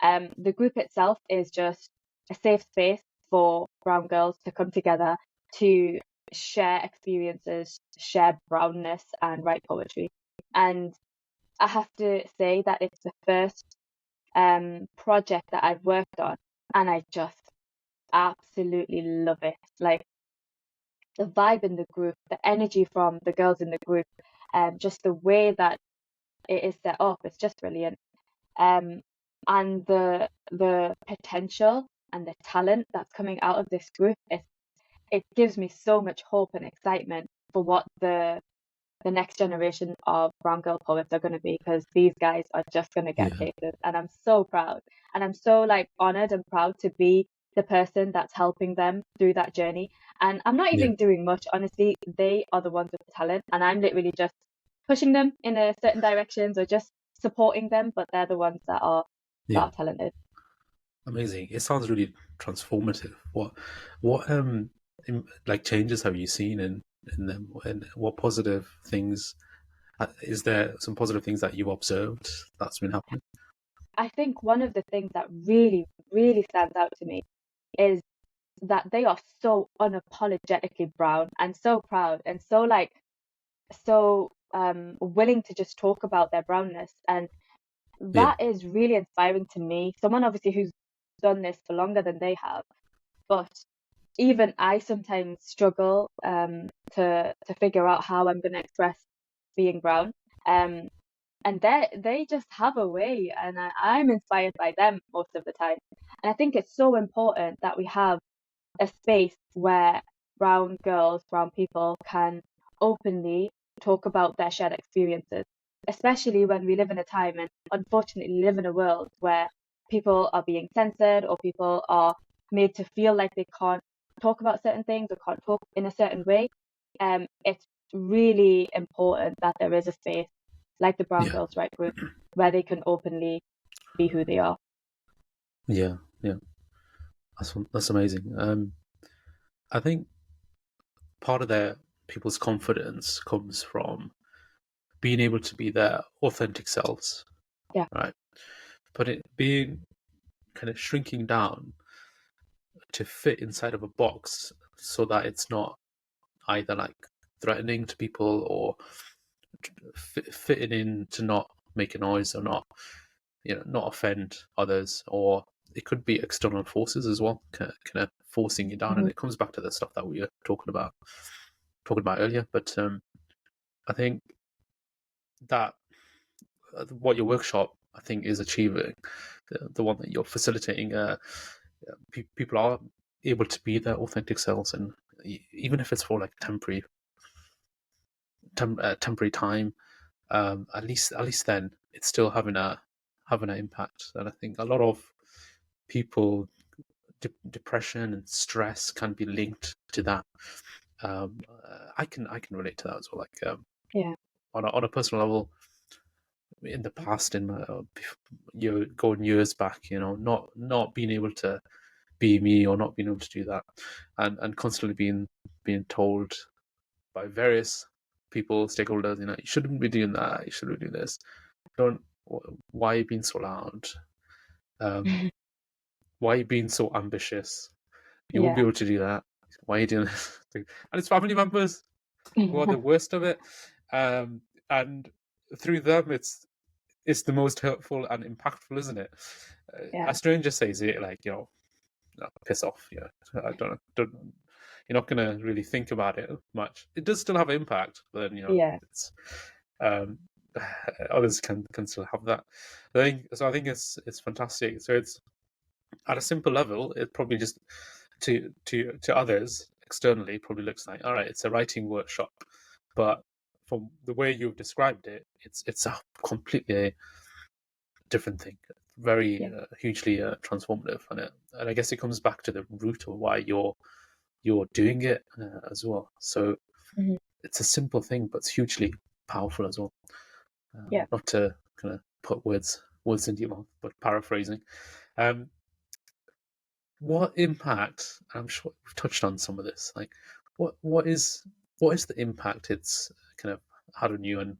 The group itself is just a safe space for brown girls to come together to share experiences, share brownness, and write poetry. And I have to say that it's the first project that I've worked on, and I just absolutely love it. Like the vibe in the group, the energy from the girls in the group, just the way that it is set up, it's just brilliant. Um, and the potential and the talent that's coming out of this group, it gives me so much hope and excitement for what the next generation of brown girl poets are going to be, because these guys are just going to get Yeah, places, and I'm so proud, and I'm so like honored and proud to be the person that's helping them through that journey. And I'm not yeah, even doing much, honestly. They are the ones with the talent, and I'm literally just pushing them in a certain directions or just supporting them, but they're the ones that yeah. are talented. Amazing. It sounds really transformative. What like changes have you seen in them, and what positive things? Is there some positive things that you observed that's been happening? I think one of the things that really, really stands out to me is that they are so unapologetically brown and so proud and so like so willing to just talk about their brownness, and Yeah, that is really inspiring to me, someone obviously who's done this for longer than they have. But even I sometimes struggle to figure out how I'm going to express being brown. um and they just have a way, and I'm inspired by them most of the time. And I think it's so important that we have a space where brown girls, brown people can openly talk about their shared experiences, especially when we live in a time and unfortunately live in a world where people are being censored or people are made to feel like they can't talk about certain things or can't talk in a certain way. It's really important that there is a space like the Brown yeah, Girls Right Group where they can openly be who they are. yeah, yeah. That's amazing. I think part of their people's confidence comes from being able to be their authentic selves, Yeah. right? But it being kind of shrinking down to fit inside of a box so that it's not either like threatening to people, or fitting in to not make a noise, or not offend others, or it could be external forces as well, kind of forcing you down. And Mhm. it comes back to the stuff that we were talking about earlier. But I think that what your workshop I think, is achieving, the one that you're facilitating, people are able to be their authentic selves, and even if it's for like temporary time, at least then it's still having an impact. And I think a lot of people, depression and stress can be linked to that. I can relate to that as well. Like, Yeah. on a personal level, in the past, in my going years back, not being able to be me, or not being able to do that, and constantly being told by various people, stakeholders, you shouldn't be doing that, you shouldn't do this. Don't. Why are you being so loud? Why are you being so ambitious? You won't Yeah. be able to do that. Why are you doing this? And it's family members who are the worst of it. And through them, it's the most hurtful and impactful, isn't it? Yeah. A stranger says it, like, no, piss off. I don't. You're not gonna really think about it much. It does still have an impact, but then Yeah. it's um, others can still have that. I think it's fantastic. So it's at a simple level, it probably just to others externally probably looks like, all right, it's a writing workshop, but from the way you've described it, it's a completely different thing, very Yeah. hugely transformative, and I guess it comes back to the root of why you're doing it as well. So Mhm. it's a simple thing, but it's hugely powerful as well. Yeah. Not to kind of put words into your mouth, but paraphrasing. Um, what impact? I'm sure we've touched on some of this. Like, what is the impact it's kind of had on you and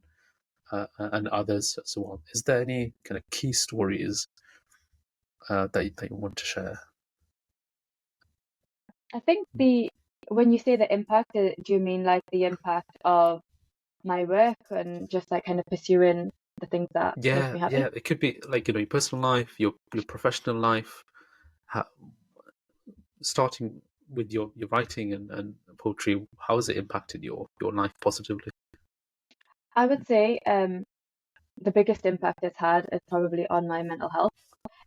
others as well? Is there any kind of key stories that you want to share? I think when you say the impact, do you mean like the impact of my work and just like kind of pursuing the things that make Yeah, me happy? yeah. It could be like, your personal life, your professional life, how, starting with your writing and poetry. How has it impacted your life positively? I would say the biggest impact it's had is probably on my mental health.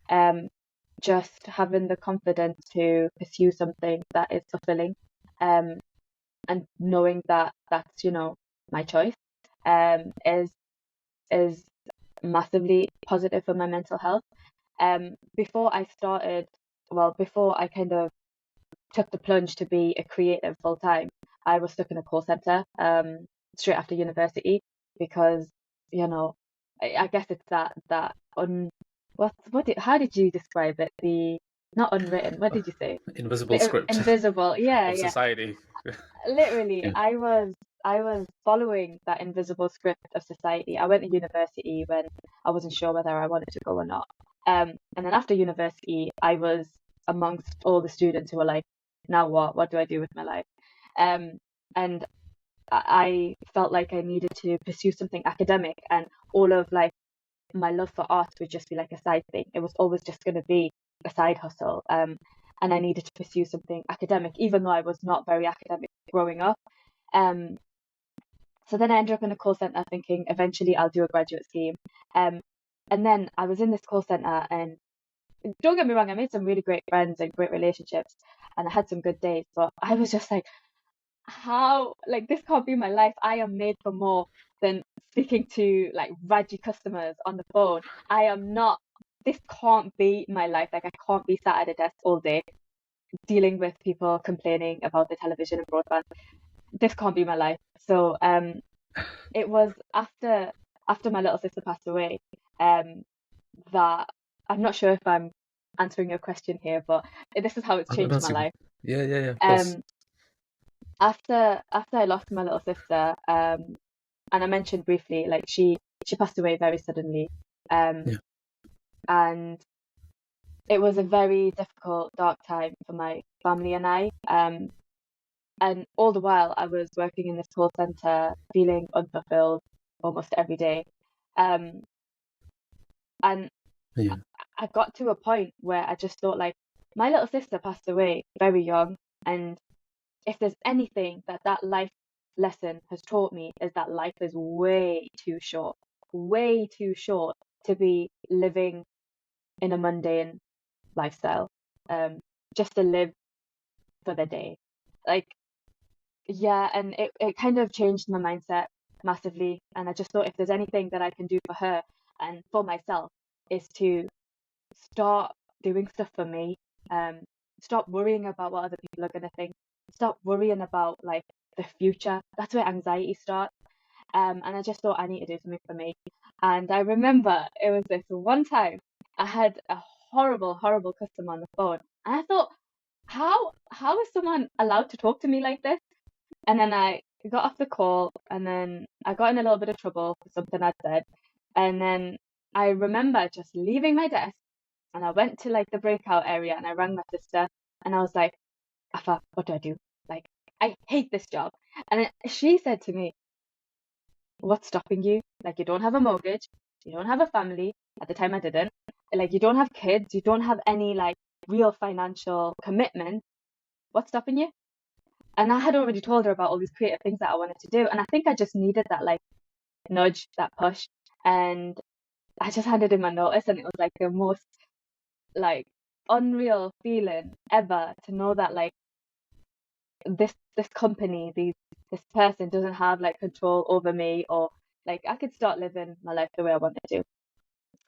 Um, just having the confidence to pursue something that is fulfilling, um, and knowing that that's, my choice, is is massively positive for my mental health. Before I started, well, before I kind of took the plunge to be a creative full time, I was stuck in a call center straight after university because, I guess it's that how did you describe it? The not unwritten, what did you say? Invisible The script invisible, yeah, of yeah. society. Literally, Yeah, I was following that invisible script of society. I went to university when I wasn't sure whether I wanted to go or not. And then after university, I was amongst all the students who were like, now what? What do I do with my life? Um, and I felt like I needed to pursue something academic, and all of like my love for art would just be like a side thing. It was always just going to be a side hustle. And I needed to pursue something academic, even though I was not very academic growing up. Um, so then I ended up in a call center thinking eventually I'll do a graduate scheme. Um, and then I was in this call center, and don't get me wrong, I made some really great friends and great relationships, and I had some good days. But I was just like, how, like, this can't be my life. I am made for more than speaking to like raggy customers on the phone. I am not. This can't be my life. Like, I can't be sat at a desk all day dealing with people complaining about the television and broadband. This can't be my life. So it was after my little sister passed away, um, that I'm not sure if I'm answering your question here, but this is how it's changed my that's a good. life. Yeah, yeah, yeah. Of course. Um, after I lost my little sister, and I mentioned briefly, like she passed away very suddenly, Yeah, and it was a very difficult, dark time for my family and I. And all the while, I was working in this call center, feeling unfulfilled almost every day. Um, and yeah, I got to a point where I just thought, like, my little sister passed away very young, and if there's anything that life lesson has taught me is that life is way too short to be living in a mundane lifestyle, just to live for the day. Like, yeah, and it kind of changed my mindset massively. And I just thought if there's anything that I can do for her and for myself is to start doing stuff for me. Stop worrying about what other people are going to think. Stop worrying about like the future. That's where anxiety starts. And I just thought I need to do something for me. And I remember it was this one time I had a horrible, horrible customer on the phone. And I thought, how is someone allowed to talk to me like this? And then I got off the call and then I got in a little bit of trouble for something I'd said. And then I remember just leaving my desk and I went to like the breakout area and I rang my sister and I was like, Afa, what do I do? Like, I hate this job. And she said to me, what's stopping you? Like, you don't have a mortgage, you don't have a family. At the time, I didn't. Like, you don't have kids, you don't have any like real financial commitment. What's stopping you? And I had already told her about all these creative things that I wanted to do. And I think I just needed that like nudge, that push. And I just handed in my notice and it was like the most like unreal feeling ever to know that like this company, this person doesn't have like control over me, or like I could start living my life the way I wanted to.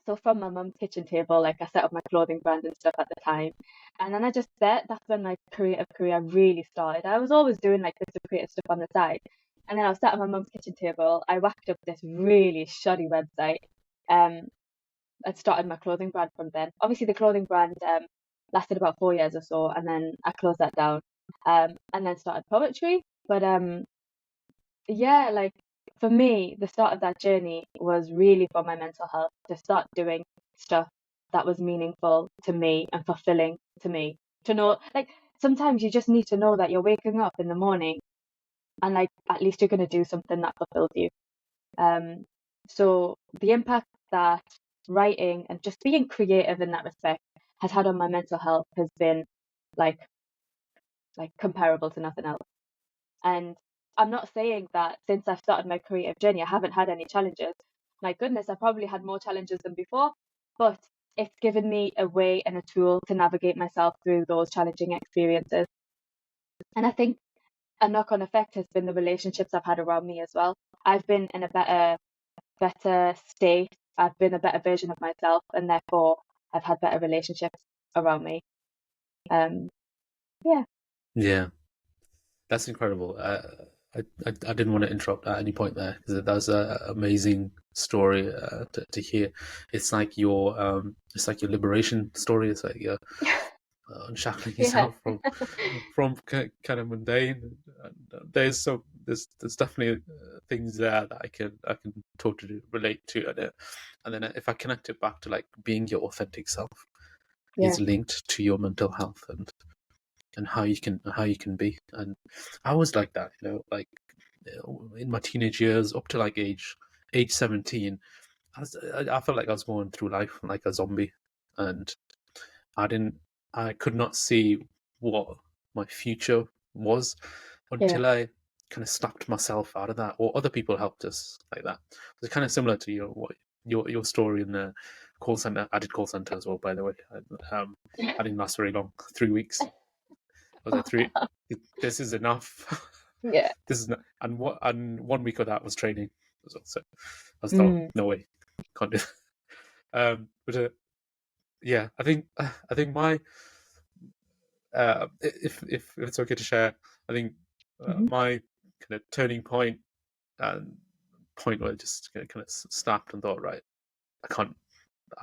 So from my mum's kitchen table, like I set up my clothing brand and stuff at the time. And then that's when my creative career really started. I was always doing like bits of creative stuff on the side. And then I was sat at my mum's kitchen table. I whacked up this really shoddy website. I'd started my clothing brand from then. Obviously the clothing brand lasted about 4 years or so, and then I closed that down. And then started poetry. But yeah, like for me, the start of that journey was really for my mental health, to start doing stuff that was meaningful to me and fulfilling to me. To know, like, sometimes you just need to know that you're waking up in the morning and, like, at least you're going to do something that fulfills you. So the impact that writing and just being creative in that respect has had on my mental health has been like comparable to nothing else. And I'm not saying that since I've started my creative journey, I haven't had any challenges. My goodness, I probably had more challenges than before, but it's given me a way and a tool to navigate myself through those challenging experiences. And I think a knock-on effect has been the relationships I've had around me as well. I've been in a better state. I've been a better version of myself, and therefore I've had better relationships around me. Yeah. Yeah, that's incredible. I didn't want to interrupt at any point there because that was an amazing story to hear. It's like your liberation story. It's like you're unshackling Yeah. yourself from kind of mundane. There's definitely things there that I can totally relate to, and then if I connect it back to like being your authentic self, Yeah. it's linked to your mental health and how you can be. And I was like that, like in my teenage years up to like age 17. I felt like I was going through life like a zombie, and I could not see what my future was until I kind of snapped myself out of that, or other people helped us like that. It's kind of similar to your story in the call center. I did call center as well, by the way. I didn't last very long, 3 weeks. I was like, 3. This is enough. Yeah. This is not, and 1 week of that was training as well. So I was thought, no way, can't do that. But yeah, I think my if it's okay to share, I think my kind of turning point and point where I just kind of snapped and thought, right, I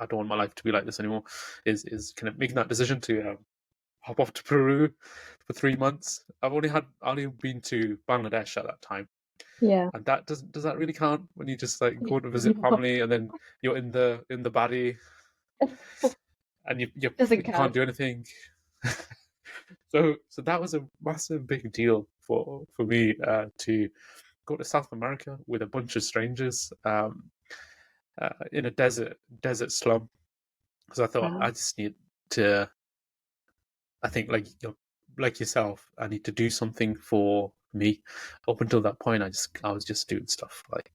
don't want my life to be like this anymore, is kind of making that decision to hop off to Peru for 3 months. I've only been to Bangladesh at that time. Yeah. And that does that really count when you just like go to visit family and then you're in the body and you can't do anything. So that was a massive big deal for me to go to South America with a bunch of strangers in a desert slum, because I thought I just need to. I think like yourself, I need to do something for me. Up until that point, I was just doing stuff like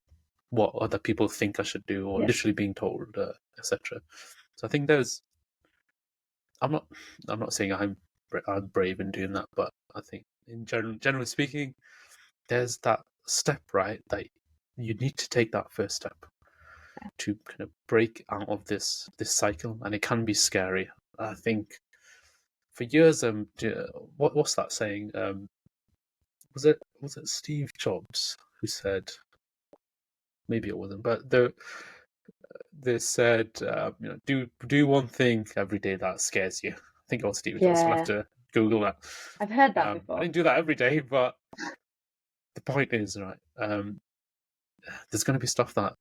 what other people think I should do, or literally being told etc. So I think there's. I'm not. I'm not saying I'm brave in doing that, but I think generally speaking, there's that step, right? That you need to take that first step to kind of break out of this cycle, and it can be scary. I think for years, what's that saying? Was it Steve Jobs who said? Maybe it wasn't, but they said, do one thing every day that scares you. I think it was Steve Jobs. I'll have Yeah, to Google that. I've heard that I before. didn't do that every day, but the point is, right, there's going to be stuff that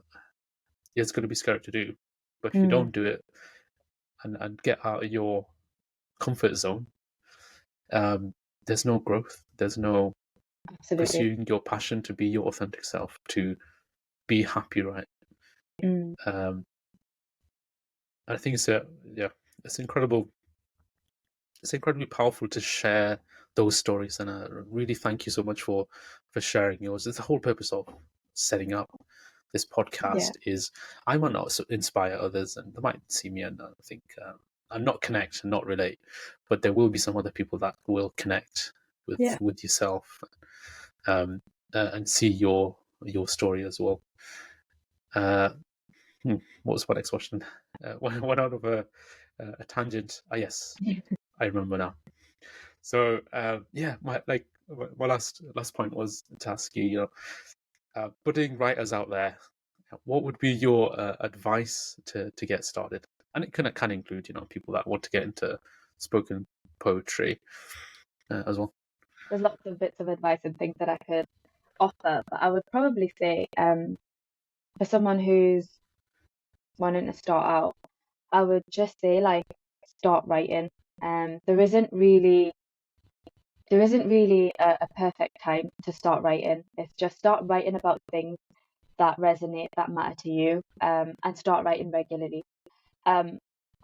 it's going to be scary to do. But if you don't do it and get out of your comfort zone, there's no growth. There's no Absolutely. pursuing your passion to be your authentic self, to be happy, right? I think it's incredible. It's incredibly powerful to share those stories, and I really thank you so much for sharing yours. It's the whole purpose of setting up this podcast is I might not inspire others, and they might see me and think and not connect and not relate, but there will be some other people that will connect with yourself and see your story as well. What was my next question? Went out of a tangent. Yes, I remember now. So my last point was to ask you, putting writers out there, what would be your advice to get started? And it can include, people that want to get into spoken poetry as well. There's lots of bits of advice and things that I could offer, but I would probably say for someone who's wanting to start out, I would just say start writing. There isn't really a perfect time to start writing. It's just start writing about things that resonate, that matter to you, and start writing regularly.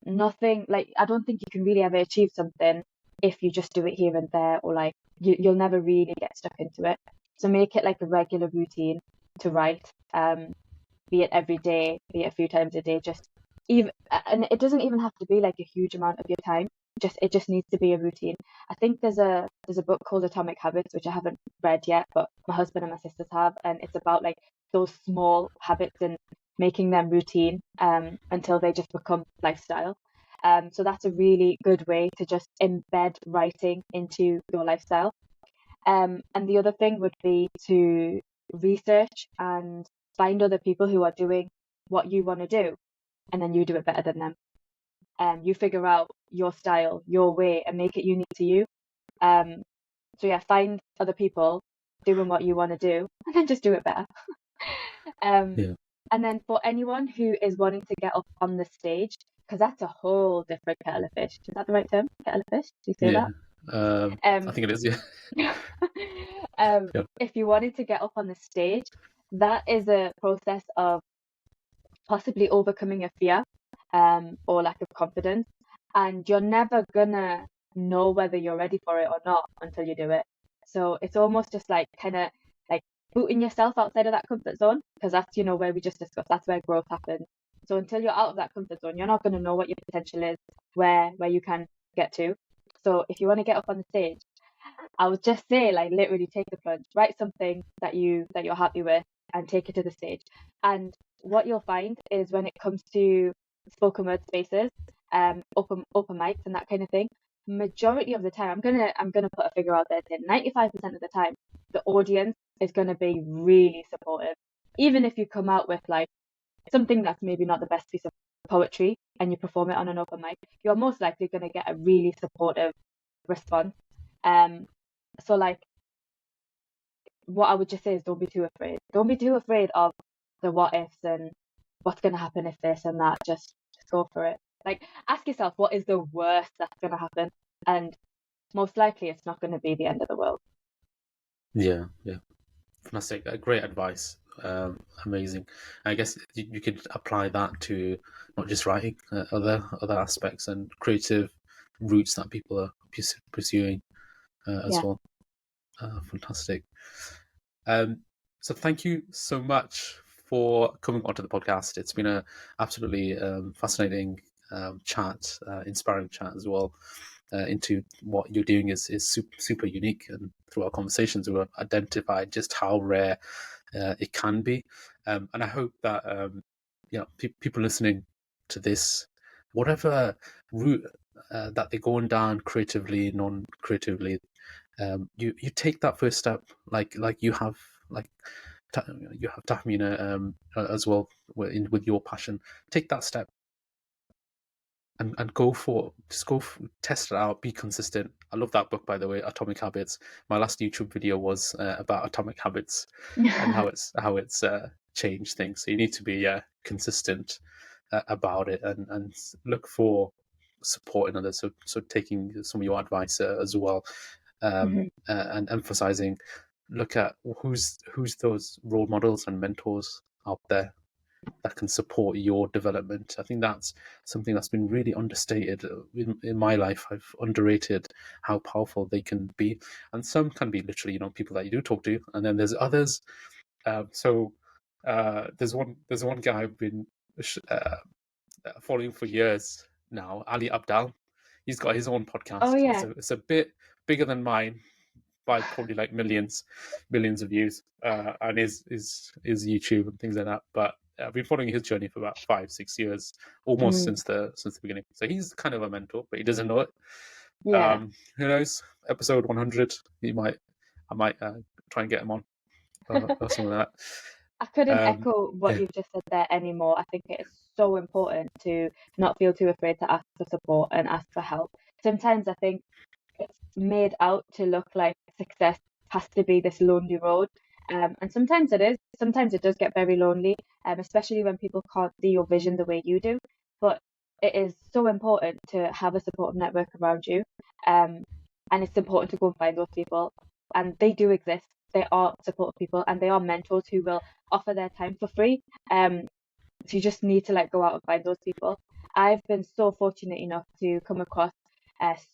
Nothing I don't think you can really ever achieve something if you just do it here and there, or you'll never really get stuck into it. So make it like a regular routine to write, be it every day, be it a few times a day, and it doesn't even have to be like a huge amount of your time. It just needs to be a routine. I think there's a book called Atomic Habits, which I haven't read yet, but my husband and my sisters have, and it's about those small habits and making them routine until they just become lifestyle. So that's a really good way to just embed writing into your lifestyle. And the other thing would be to research and find other people who are doing what you want to do, and then you do it better than them. You figure out your style, your way, and make it unique to you. Find other people doing what you want to do, and then just do it better. And then for anyone who is wanting to get up on the stage, because that's a whole different kettle of fish. Is that the right term? Kettle of fish? Do you say that? I think it is, yeah. If you wanted to get up on the stage, that is a process of possibly overcoming a fear or lack of confidence. And you're never gonna know whether you're ready for it or not until you do it. So it's almost just kind of booting yourself outside of that comfort zone, because that's, where we just discussed, that's where growth happens. So until you're out of that comfort zone, you're not going to know what your potential is, where you can get to. So if you want to get up on the stage, I would just say literally take the plunge, write something that you're happy with, and take it to the stage. And what you'll find is when it comes to spoken word spaces, open mics and that kind of thing, majority of the time, I'm gonna put a figure out there, saying 95% of the time, the audience is gonna be really supportive. Even if you come out with something that's maybe not the best piece of poetry and you perform it on an open mic, you're most likely gonna get a really supportive response. So what I would just say is don't be too afraid. Don't be too afraid of the what ifs and what's gonna happen if this and that. Just go for it. Ask yourself, what is the worst that's gonna happen? And most likely it's not gonna be the end of the world. Yeah. Fantastic. Great advice. Amazing. I guess you could apply that to not just writing, other aspects and creative routes that people are pursuing as well. Fantastic. So thank you so much for coming onto the podcast. It's been a absolutely fascinating chat, inspiring chat as well. Into what you're doing is super unique, and through our conversations, we've identified just how rare it can be. And I hope that people listening to this, whatever route that they're going down, creatively, non-creatively, you take that first step, like you have, like you have Tahmina as well with your passion. Take that step and test it out, be consistent. I love that book, by the way, Atomic Habits. My last YouTube video was about atomic habits and how it's changed things. So you need to be consistent about it, and look for support in others. So taking some of your advice as well, and emphasizing, look at who's those role models and mentors out there that can support your development. I think that's something that's been really understated in my life. I've underrated how powerful they can be, and some can be literally, people that you do talk to, and then there's others. There's one guy I've been following for years now, Ali Abdal. He's got his own Oh podcast. yeah. It's a bit bigger than mine by probably like millions of views, and his YouTube and things like that. But I've been following his journey for about 5-6 years, almost since the beginning. So he's kind of a mentor, but he doesn't know it. Yeah. Who knows? Episode 100, I might try and get him on or something like I couldn't that. echo what Yeah, you've just said there anymore. I think it is so important to not feel too afraid to ask for support and ask for help. Sometimes I think it's made out to look like success has to be this lonely road. And sometimes it is. Sometimes it does get very lonely, especially when people can't see your vision the way you do. But it is so important to have a supportive network around you. Um, and it's important to go and find those people. And they do exist. They are supportive people and they are mentors who will offer their time for free. So you just need to like go out and find those people. I've been so fortunate enough to come across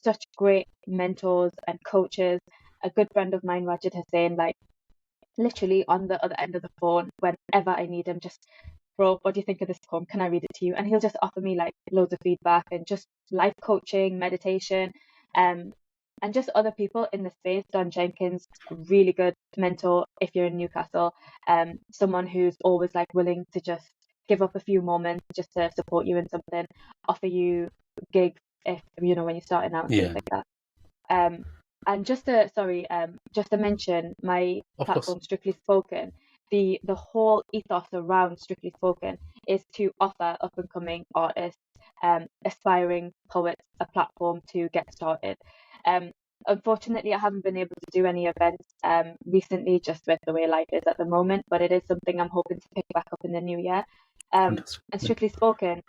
such great mentors and coaches. A good friend of mine, Rajid Hussain, like literally on the other end of the phone, whenever I need him, just, bro, what do you think of this poem? Can I read it to you? And he'll just offer me like loads of feedback and just life coaching, meditation, um, and just other people in the space. Don Jenkins, really good mentor if you're in Newcastle, someone who's always like willing to just give up a few moments just to support you in something, offer you gigs if when you're starting out and things yeah, like that. And just to mention my of course. platform, Strictly Spoken, the whole ethos around Strictly Spoken is to offer up and coming artists, aspiring poets, a platform to get started. Um, Unfortunately, I haven't been able to do any events recently, just with the way life is at the moment. But it is something I'm hoping to pick back up in the new year. Fantastic. And Yeah. Strictly Spoken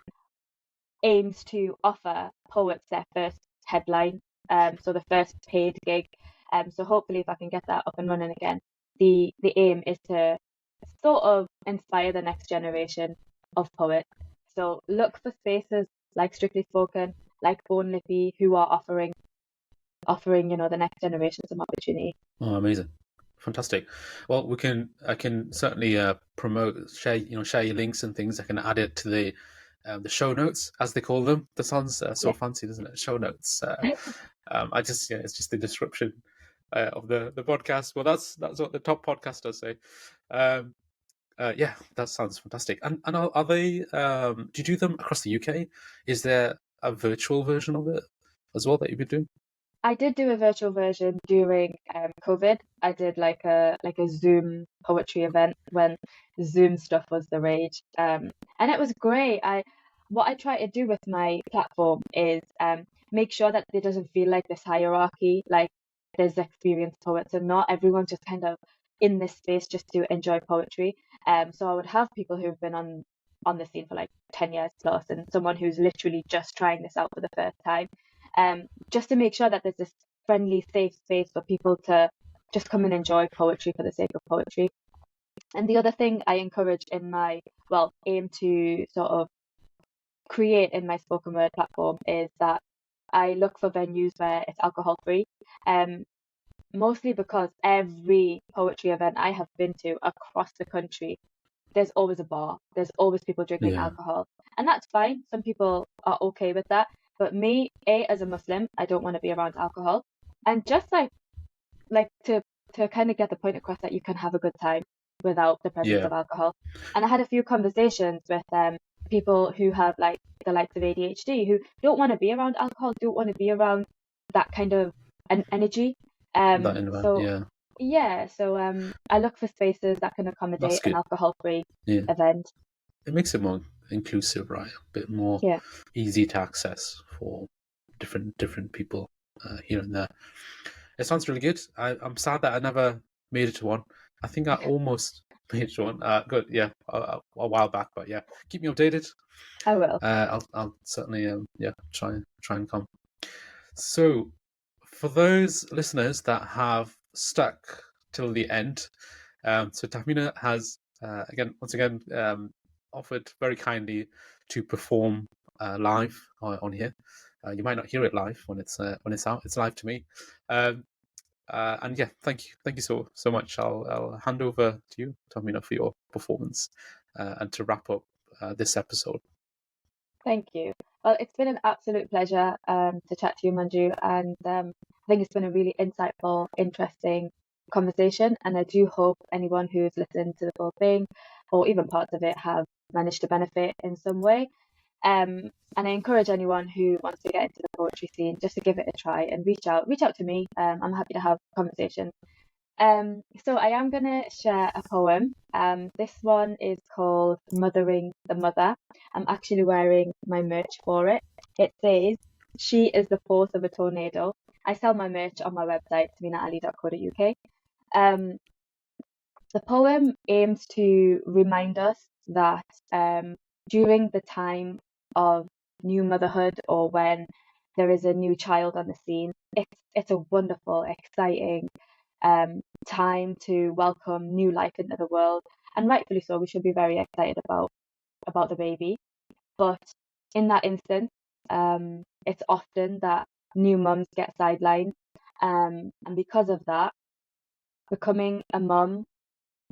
aims to offer poets their first headline, so the first paid gig. So hopefully, if I can get that up and running again, the aim is to sort of inspire the next generation of poets. So look for spaces like Strictly Spoken, like Bone Lippy, who are offering the next generation some opportunity. Oh, amazing. Fantastic. Well, I can certainly promote, share your links and things. I can add it to the show notes, as they call them. That sounds so Yeah. fancy, doesn't it? Show notes. It's just the description of the podcast. Well, that's what the top podcasters say. Yeah, that sounds fantastic. And are they? Do you do them across the UK? Is there a virtual version of it as well that you've been doing? I did do a virtual version during COVID. I did like a Zoom poetry event when Zoom stuff was the rage, and it was great. What I try to do with my platform is make sure that it doesn't feel like this hierarchy, like there's experienced poets and not everyone's just kind of in this space just to enjoy poetry. So I would have people who've been on the scene for like 10 years plus, and someone who's literally just trying this out for the first time, just to make sure that there's this friendly, safe space for people to just come and enjoy poetry for the sake of poetry. And the other thing I encourage aim to sort of create in my spoken word platform is that I look for venues where it's alcohol free. Mostly because every poetry event I have been to across the country, there's always a bar, there's always people drinking Yeah. alcohol, and that's fine. Some people are okay with that, but me, as a Muslim, I don't want to be around alcohol, and just like to kind of get the point across that you can have a good time without the presence Yeah. of alcohol. And I had a few conversations with people who have like the likes of ADHD who don't want to be around alcohol, don't want to be around that kind of energy. That environment. So Yeah. yeah, so I look for spaces that can That's accommodate an good. alcohol-free Yeah. event. It makes it more inclusive, right? A bit more Yeah. easy to access for different people here and there. It sounds really good. I'm sad that I never made it to one. I think I almost made it to one. Good, yeah, a while back, but yeah, keep me updated. I will. I'll certainly yeah try and come. So, for those listeners that have stuck till the end, so Tahmina has once again offered very kindly to perform live on here. You might not hear it live when it's out. It's live to me. Um, and yeah, thank you so much. I'll hand over to you, Tahmina, for your performance and to wrap up this episode. Thank you. Well, it's been an absolute pleasure to chat to you, Manju, and I think it's been a really insightful, interesting conversation. And I do hope anyone who's listened to the full thing, or even parts of it, have managed to benefit in some way. And I encourage anyone who wants to get into the poetry scene just to give it a try and reach out to me. I'm happy to have conversations. So I am going to share a poem. This one is called Mothering the Mother. I'm actually wearing my merch for it. It says, "She is the force of a tornado." I sell my merch on my website, tahminaali.co.uk. The poem aims to remind us that during the time of new motherhood, or when there is a new child on the scene, it's a wonderful, exciting time to welcome new life into the world, and rightfully so. We should be very excited about the baby, but in that instance, it's often that new mums get sidelined, and because of that, becoming a mum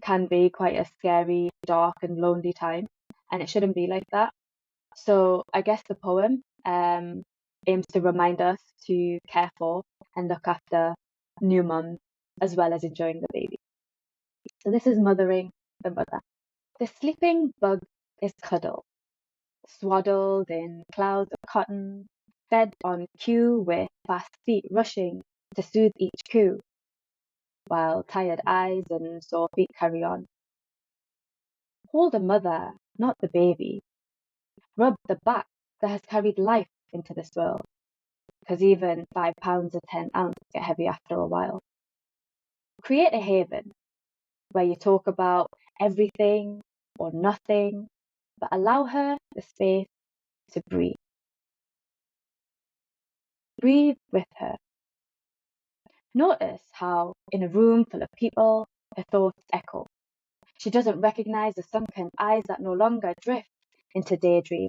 can be quite a scary, dark, and lonely time, and it shouldn't be like that. So I guess the poem aims to remind us to care for and look after new mums as well as enjoying the baby. So this is Mothering the Mother. The sleeping bug is cuddled, swaddled in clouds of cotton, fed on cue with fast feet rushing to soothe each coo, while tired eyes and sore feet carry on. Hold the mother, not the baby. Rub the back that has carried life into this world, because even 5 pounds or 10 ounce get heavy after a while. Create a haven where you talk about everything or nothing, but allow her the space to breathe. Breathe with her. Notice how, in a room full of people, her thoughts echo. She doesn't recognize the sunken eyes that no longer drift into daydream,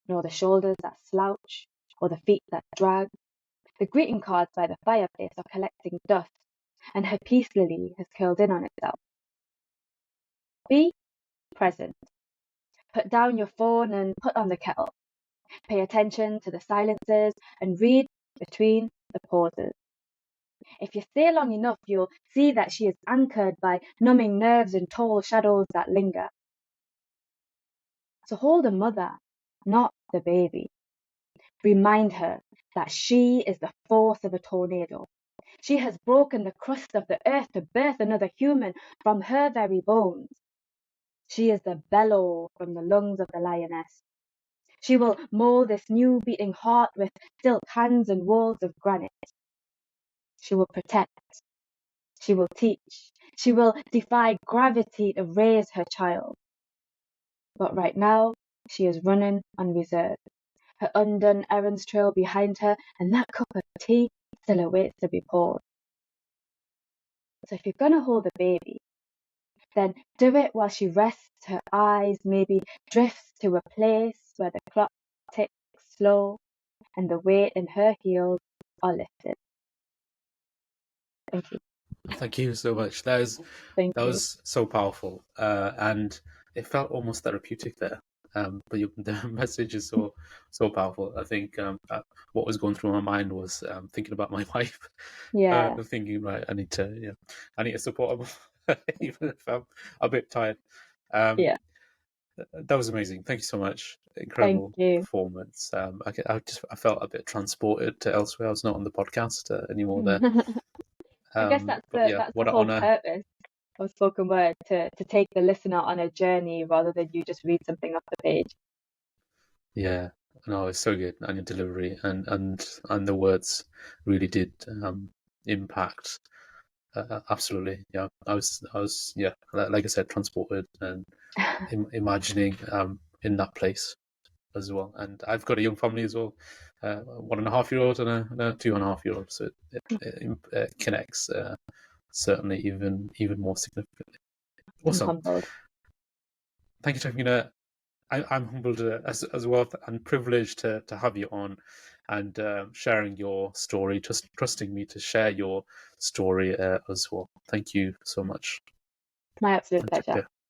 nor the shoulders that slouch, or the feet that drag. The greeting cards by the fireplace are collecting dust, and her peace lily has curled in on itself. Be present. Put down your phone and put on the kettle. Pay attention to the silences and read between the pauses. If you stay long enough, you'll see that she is anchored by numbing nerves and tall shadows that linger. So hold the mother, not the baby. Remind her that she is the force of a tornado. She has broken the crust of the earth to birth another human from her very bones. She is the bellow from the lungs of the lioness. She will mold this new beating heart with silk hands and walls of granite. She will protect. She will teach. She will defy gravity to raise her child. But right now, she is running on reserve. Her undone errands trail behind her, and that cup of tea still awaits to be poured. So if you're going to hold the baby, then do it while she rests her eyes, maybe drifts to a place where the clock ticks slow and the weight in her heels are lifted. Thank you. Thank you so much. Thank That you. was so powerful, and it felt almost therapeutic there. But the message is so powerful. I think what was going through my mind was thinking about my wife, Yeah, thinking, right, I need to support her, even if I'm a bit tired. Um, yeah. that was amazing. Thank you so much. Thank Incredible you. performance. I felt a bit transported to elsewhere. I was not on the podcast anymore there. I guess But yeah, that's the what an whole honor. purpose of spoken word, to take the listener on a journey rather than you just read something off the page. Yeah, no, it's so good, and your delivery and the words really did impact. Absolutely, yeah. I was, yeah, like I said, transported and imagining in that place as well. And I've got a young family as well, 1.5-year-old and a 2.5-year-old, so it connects certainly even more significantly. I'm Awesome. humbled. Thank you, Tahmina. I'm humbled as well and privileged to have you on and sharing your story, just trusting me to share your story as well. Thank you so much. My absolute And take pleasure. care.